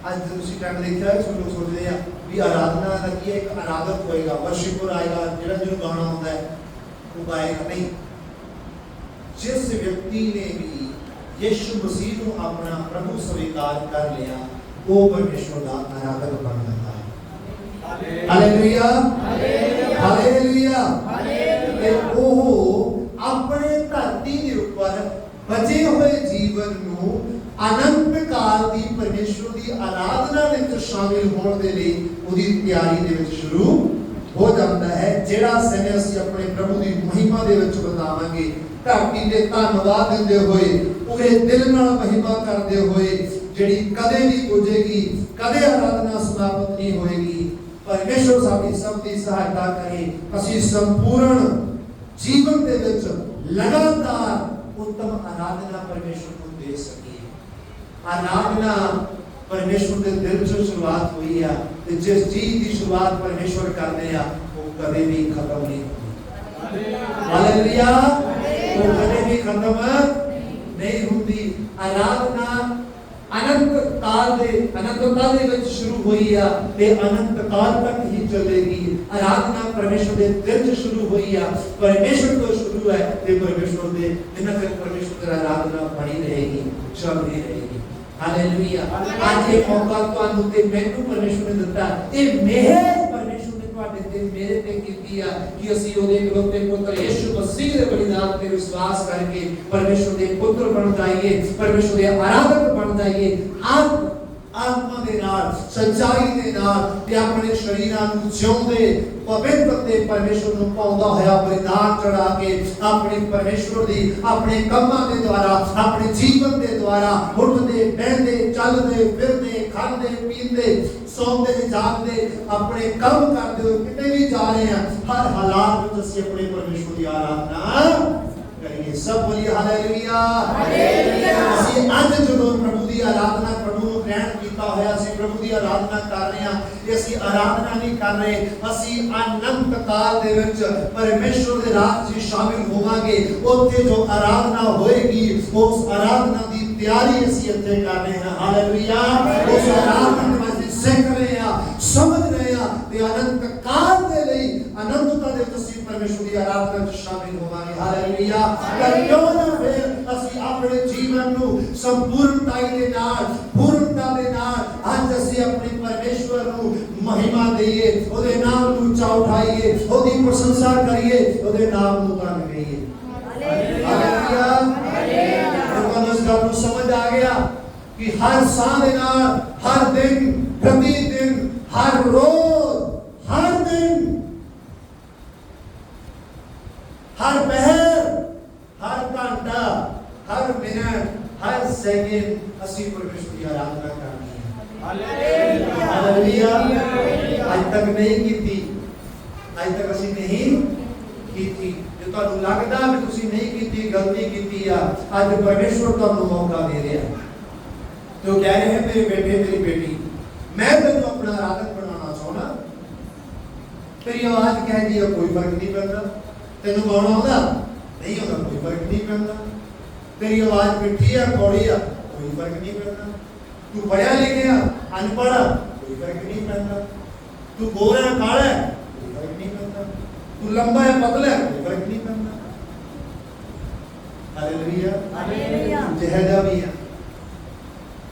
ਅੱਜ ਤੁਸੀਂ ਟਾਈਮ ਦੇਖਿਆ ਹੈ, ਲੋਕ ਸੋਚਦੇ ਆ ਵੀ ਆਰਾਧਨਾ ਦਾ ਕੀ ਹੈ, ਇੱਕ ਆਰਾਧਕ ਹੋਏਗਾ, ਵਰਸ਼ਿਪਰ ਆਏਗਾ, ਜਿਹੜਾ ਜਿਹਨੂੰ ਗਾਣਾ ਹੁੰਦਾ ਹੈ ਉਹ ਗਾਏਗਾ। ਨਹੀਂ, ਜਿਸ ਵਿਅਕਤੀ ਨੇ ਵੀ ਯਿਸੂ ਮਸੀਹ ਨੂੰ ਆਪਣਾ ਪ੍ਰਭੂ ਸਵੀਕਾਰ ਕਰ ਲਿਆ, ਉਹ ਪਰਮੇਸ਼ਵਰ ਦਾ ਆਰਾਧਕ ਬਣ ਜਾਂਦਾ ਹੈ। ਹਾਲੇਲੂਇਆ। ਹਾਲੇਲੂਇਆ। ਹਾਲੇਲੂਇਆ। ਉਹ ਆਪਣੇ ਧਰਤੀ ਦੇ ਉੱਪਰ ਬਚੇ ਹੋਏ ਜੀਵਨ ਨੂੰ ਅਨੰਤ ਕਾਲ ਦੀ ਪਰਮੇਸ਼ਵਰ ਦੀ ਆਰਾਧਨਾ ਦੇ ਵਿੱਚ ਸ਼ਾਮਿਲ ਹੋਣ ਦੇ ਲਈ ਉਹਦੀ ਤਿਆਰੀ ਦੇ ਵਿੱਚ ਸ਼ੁਰੂ ਹੋ ਜਾਂਦਾ ਹੈ। ਜਿਹੜਾ ਸਮੇਂ ਅਸੀਂ ਆਪਣੇ ਪ੍ਰਭੂ ਦੀ ਮਹਿਮਾ ਦੇ ਵਿੱਚ ਬਿਤਾਵਾਂਗੇ, ਧਰਤੀ ਦੇ ਧੰਨਵਾਦ ਦਿੰਦੇ ਹੋਏ, ਪੂਰੇ ਦਿਲ ਨਾਲ ਮਹਿਮਾ ਕਰਦੇ ਹੋਏ, ਜਿਹੜੀ ਕਦੇ ਨਹੀਂ ਪੁੱਜੇਗੀ, ਕਦੇ ਆਰਾਧਨਾ ਸਮਾਪਤ ਨਹੀਂ ਹੋਏਗੀ। ਪਰਮੇਸ਼ਵਰ ਸਾਡੀ ਸਭ ਦੀ ਸਹਾਇਤਾ ਕਰੇ, ਅਸੀਂ ਸੰਪੂਰਨ ਜੀਵਨ ਦੇ ਵਿੱਚ ਲਗਾਤਾਰ उत्तम आराधना परमेश्वर को दे सके। आराधना परमेश्वर के दिल से शुरुआत हुई है, तो जिस चीज की शुरुआत परमेश्वर करते हैं वो कभी भी खत्म नहीं होती। हालेलुया। वो कभी भी खत्म नहीं होती। आराधना अनंत काल ਦੇ ਵਿੱਚ ਸ਼ੁਰੂ ਹੋਈ ਆ ਤੇ ਅਨੰਤ ਕਾਲ ਤੱਕ ਹੀ ਚੱਲੇਗੀ। ਆਰਾਧਨਾ ਪਰਮੇਸ਼ਵਰ ਦੇ ਦਿਲ 'ਚ ਸ਼ੁਰੂ ਹੋਈ ਆ, ਪਰਮੇਸ਼ਵਰ ਤੋਂ ਸ਼ੁਰੂ ਹੈ ਤੇ ਪਰਮੇਸ਼ਵਰ ਦੇ ਜਿੰਨਾ ਤੱਕ ਪਰਮੇਸ਼ਵਰ ਦੀ ਆਰਾਧਨਾ ਬਣੀ ਰਹੇਗੀ, ਚੱਲਦੀ ਰਹੇਗੀ। ਹਾਲੇਲੂਇਆ। ਅੱਜ ਇਹ ਮੌਕਾ ਤੁਹਾਨੂੰ ਤੇ ਮੈਨੂੰ ਪਰਮੇਸ਼ਵਰ ਨੇ ਦਿੱਤਾ, ਇਹ ਮਿਹਰ ਪਰਮੇਸ਼ਵਰ ਨੇ ਤੁਹਾਡੇ ਤੇ ਮੇਰੇ ਤੇ ਕੀਤੀ ਆ ਕਿ ਅਸੀਂ ਉਹਦੇ ਇਕਲੌਤੇ ਪੁੱਤਰ ਯਿਸੂ ਮਸੀਹ ਦੇ ਬਲੀਦਾਨ ਤੇ ਵਿਸ਼ਵਾਸ ਕਰਕੇ ਪਰਮੇਸ਼ਵਰ ਦੇ ਪੁੱਤਰ ਬਣ ਜਾਈਏ, ਪਰਮੇਸ਼ਵਰ ਦੇ ਆਰਾਧਕ ਬਣ ਜਾਈਏ। ਆਤਮਾ ਦੇ ਨਾਲ, ਸੱਚਾਈ ਦੇ ਨਾਲ ਤੇ ਆਪਣੇ ਸ਼ਰੀਰਾਂ ਨੂੰ ਜਿਉਂਦੇ ਪਵਿੱਤਰ ਤੇ ਪਰਮੇਸ਼ਵਰ ਨੂੰ ਪਾਉਂਦਾ ਹੋਇਆ ਬਲੀਦਾਨ ਚੜਾ ਕੇ ਆਪਣੇ ਪਰਮੇਸ਼ਵਰ ਦੀ ਆਪਣੇ ਕੰਮਾਂ ਦੇ ਦੁਆਰਾ, ਆਪਣੇ ਜੀਵਨ ਦੇ ਦੁਆਰਾ ਉੱਠਦੇ, ਬਹਿੰਦੇ, ਚੱਲਦੇ, ਫਿਰਦੇ, ਖਾਂਦੇ, ਪੀਂਦੇ, ਸੌਂਦੇ, ਜਾਗਦੇ, ਆਪਣੇ ਕੰਮ ਕਰਦੇ ਹੋਏ ਕਿਤੇ ਵੀ ਜਾ ਰਹੇ ਹਾਂ, ਹਰ ਹਾਲਾਤ ਵਿੱਚ ਅਸੀਂ ਆਪਣੇ ਪਰਮੇਸ਼ਵਰ ਦੀ ਆਰਾਧਨਾ ਕਰੀਏ। ਸਭ ਬੋਲੀਏ ਹਾਲੇਲੂਇਆ। ਹਾਲੇਲੂਇਆ। ਅਸੀਂ ਅੱਜ ਜਦੋਂ ਪ੍ਰਭੂ ਦੀ ਆਰਾਧਨਾ, ਪ੍ਰਭੂ ਨੂੰ ਗ੍ਰਹਿਣ ਕੀਤਾ ਹੋਇਆ, ਅਸੀਂ ਪ੍ਰਭੂ ਦੀ ਆਰਾਧਨਾ ਕਰ ਰਹੇ ਹਾਂ। ਇਹ ਅਸੀਂ ਆਰਾਧਨਾ ਨਹੀਂ ਕਰ ਰਹੇ, ਅਸੀਂ ਅਨੰਤ ਕਾਲ ਦੇ ਵਿੱਚ ਪਰਮੇਸ਼ਵਰ ਦੇ ਰਾਜ 'ਚ ਸ਼ਾਮਿਲ ਹੋਵਾਂਗੇ। ਉੱਥੇ ਜੋ ਆਰਾਧਨਾ ਹੋਏਗੀ, ਉਸ ਆਰਾਧਨਾ ਦੀ ਤਿਆਰੀ ਅਸੀਂ ਇੱਥੇ ਕਰ ਰਹੇ ਹਾਂ। ਹਾਲੇਲੂਇਆ। ਉਸ ਆਰਾਧਨਾ ਨੂੰ ਅਸੀਂ ਸਿੱਖ ਰਹੇ ਹਾਂ, ਸਮਝ ਰਹੇ ਹਾਂ ਤੇ ਅਨੰਤ ਕਾਲ ਦੇ ਲਈ ਅਨੰਤਤਾ ਦੇ ਵਿੱਚ ਅਸੀਂ ਪਰਮੇਸ਼ਵਰ ਦੀ ਆਰਾਧਨਾ 'ਚ ਸ਼ਾਮਿਲ ਹੋਵਾਂਗੇ। ਹਾਲੇਲੂਇਆ। ਕਿਉਂ ਨਾ ਫਿਰ ਅਸੀਂ ਆਪਣੇ ਜੀਵਨ ਨੂੰ ਸੰਪੂਰਨਤਾ ਦੇ ਨਾਲ, ਪੂਰਨਤਾ ਦੇ ਨਾਲ ਅੱਜ ਅਸੀਂ ਆਪਣੇ ਪਰਮੇਸ਼ਵਰ ਨੂੰ ਮਹਿਮਾ ਦੇਈਏ, ਉਹਦੇ ਨਾਮ ਨੂੰ ਉੱਚਾ ਉਠਾਈਏ, ਉਹਦੀ ਪ੍ਰਸ਼ੰਸਾ ਕਰੀਏ, ਉਹਦੇ ਨਾਮ ਨੂੰ ਧੰਨ ਕਰੀਏ। ਹਾਲੇਲੂਇਆ। ਤੁਹਾਨੂੰ ਇਸ ਗੱਲ ਨੂੰ ਸਮਝ ਆ ਗਿਆ ਕਿ ਹਰ ਸਾਹ ਦੇ ਨਾਲ, ਹਰ ਦਿਨ, ਪ੍ਰਤੀ ਦਿਨ, ਹਰ ਰੋਜ਼, ਹਰ ਦਿਨ, ਹਰ ਪਹਿਰ, ਹਰ ਘੰਟਾ, ਹਰ ਮਿੰਟ, ਹਰ ਸੈਕਿੰਡ ਅਸੀਂ ਪਰਮੇਸ਼ਵਰ ਦੀ ਆਰਾਧਨਾ ਕਰਨੀ ਹੈ। ਹਾਲੇਲੂਇਆ। ਹਾਲੇਲੂਇਆ। ਅੱਜ ਤੱਕ ਨਹੀਂ ਕੀਤੀ, ਅੱਜ ਤੱਕ ਅਸੀਂ ਨਹੀਂ ਕੀਤੀ। ਜੇ ਤੁਹਾਨੂੰ ਲੱਗਦਾ ਵੀ ਤੁਸੀਂ ਨਹੀਂ ਕੀਤੀ, ਗਲਤੀ ਕੀਤੀ ਆ, ਅੱਜ ਪਰਮੇਸ਼ਵਰ ਤੁਹਾਨੂੰ ਮੌਕਾ ਦੇ ਰਿਹਾ ਤੇ ਉਹ ਕਹਿ ਰਹੇ ਹੈ, ਮੇਰੇ ਬੇਟੇ, ਮੇਰੀ ਬੇਟੀ, ਮੈਂ ਤੈਨੂੰ ਆਪਣਾ ਆਰਾਧਕ ਬਣਾਉਣਾ ਚਾਹੁੰਦਾ। ਤੇਰੀ ਆਵਾਜ਼ ਕਹਿੰਦੀ ਆ, ਕੋਈ ਫਰਕ ਨਹੀਂ ਪੈਂਦਾ। ਤੈਨੂੰ ਗਾਉਣਾ ਆਉਂਦਾ? ਨਹੀਂ ਆਉਂਦਾ, ਕੋਈ ਫਰਕ ਨਹੀਂ ਪੈਂਦਾ। ਤੇਰੀ ਆਵਾਜ਼ ਮਿੱਠੀ ਆ, ਕੌੜੀ ਆ, ਕੋਈ ਫਰਕ ਨਹੀਂ ਪੈਂਦਾ। ਤੂੰ ਪੜ੍ਹਿਆ ਲਿਖਿਆ, ਅਨਪੜ੍ਹ, ਕੋਈ ਫਰਕ ਨਹੀਂ ਪੈਂਦਾ। ਤੂੰ ਗੋਰਾ, ਕਾਲਾ, ਕੋਈ ਫਰਕ ਨਹੀਂ ਪੈਂਦਾ। तू लंबा है पतला है कोई फर्क नहीं पड़ता। Hallelujah, hallelujah. जहेजा भी है,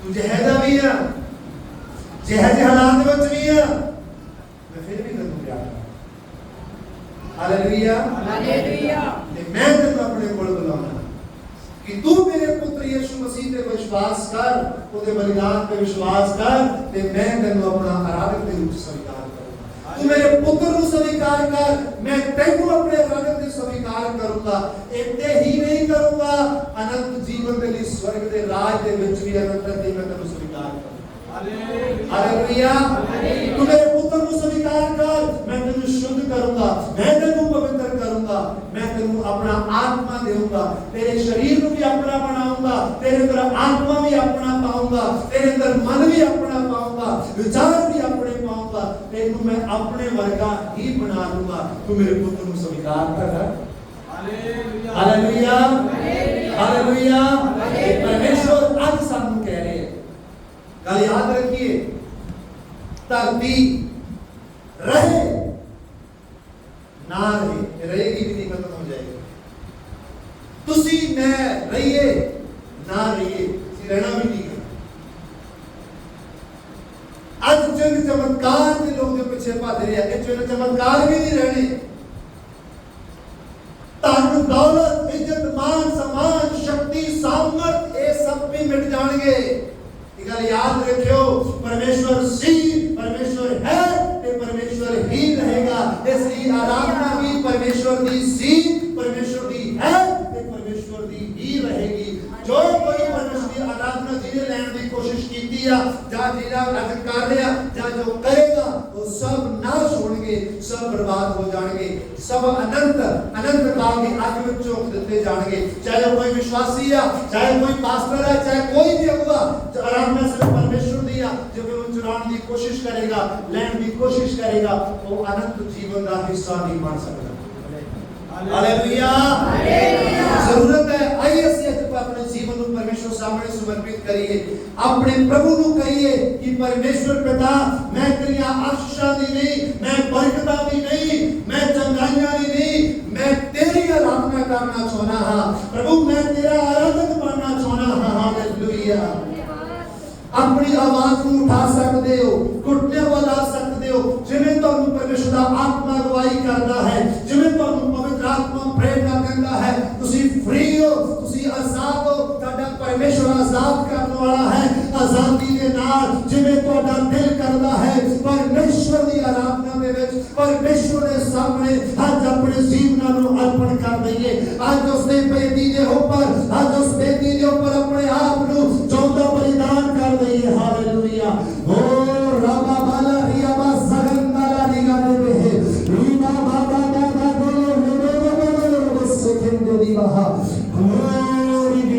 तू जहेजा भी है, जहेजे हालात विच भी है, मैं फिर भी तेनू प्यार करदा। Hallelujah, hallelujah. ते मैं तेनू अपने कोल बुलाउणा कि तू मेरे पुत्र यीशु मसीह ते विश्वास कर, ਉਹਦੇ बलिदान पे विश्वास कर, ते मैं तेनू अपना आराधक दे रूप स्वीकार करूंगा। तू मेरे पुत्र ਨੂੰ स्वीकार कर, मैं तेनू अपने आराधक दे स्वीकार करूंगा। इतने ही नहीं करूंगा, अनंत जीवन के लिए स्वर्ग के राज के विच भी अनंत दी मैं तेनू स्वीकार करूंगा। हालेलुया। तू मेरे पुत्र को स्वीकार कर, मैं तेनू शुद्ध करूंगा, मैं तेनू पवित्र करूंगा, मैं तेनू अपना आत्मा दूंगा, तेरे शरीर को भी अपना बनाऊंगा, तेरे अंदर आत्मा भी अपना पाऊंगा, तेरे अंदर मन भी अपना पाऊंगा, विचार भी अपने पाऊंगा, तेनू मैं अपने वर्गा ही बना लूंगा। तू मेरे पुत्र को स्वीकार कर। Hallelujah, hallelujah, hallelujah. परमेश्वर आज सानू कह रहे हैं, कल याद रखिए, धरती रहे ना रहे, रहेगी भी नहीं, खत्म हो जाएगी। तुसी मैं रहिए ना रहिए, रहना भी नहीं है। आज जिन चमत्कार के लोग जो पीछे भज रहे हैं, जिन चमत्कार भी नहीं रहने। धन दौलत इज्जत मान सम्मान शक्ति सामर्थ ये सब भी मिट जाएंगे। गल याद रखियो, परमेश्वर सी परमेश्वर है ते परमेश्वर ही रहेगा। इसलिए आराधना भी परमेश्वर की सी परमेश्वर की है ते परमेश्वर की ही रहेगी। जो कोई परमेश्वर की आराधना जिन्हें लैंड की कोशिश की जिला अज कर रहा या जो करेगा वो सब नाश होंगे, सब बर्बाद हो जाएंगे, सब अनंत अनंत काल की आग में झोंक दिए जाएंगे। चाहे कोई विश्वासी है, चाहे कोई पास्टर है, चाहे कोई भी होगा, आराधना सिर्फ परमेश्वर दी है। जब वो चुराने की कोशिश करेगा, लैंड की कोशिश करेगा, वो अनंत जीवन का हिस्सा नहीं बन सकता। Hallelujah, hallelujah. जरूरत है आइए ਅਸੀਂ अपने जीवन को परमेश्वर सामने समर्पित करिए, अपने प्रभु को कहिए कि परमेश्वर पिता मैं तेरिया आशीषां दी नहीं, मैं बरकतां दी नहीं, मैं चंगाइयां दी नहीं, मैं तेरी आराधना करना चाहना हां। प्रभु मैं तेरा आराधक बनना चाहना हां। हालेलुया। अपनी आवाज को उठा सकते हो, घुटने वाला सकते हो, जिवें तुहानू परमेश्वर दा आत्मा अगुवाई करता है, जिवें तुहानू पवित्र आत्मा प्रेरणा करता है। तुसी फ्री हो, तुसी आजाद हो, तुहाडा परमेश्वर आजाद करने वाला है। आजादी दे नाल जिवें तुहाडा दिल करता है परमेश्वर दी आराधना दे विच परमेश्वर दे सामने आज अपने जीवनां नू अर्पण कर दईए। आज उस दे बेदी दे ऊपर, आज उस बेदी दे ऊपर अपने आप नू जिंदा बलिदान कर दईए। हालेलुया।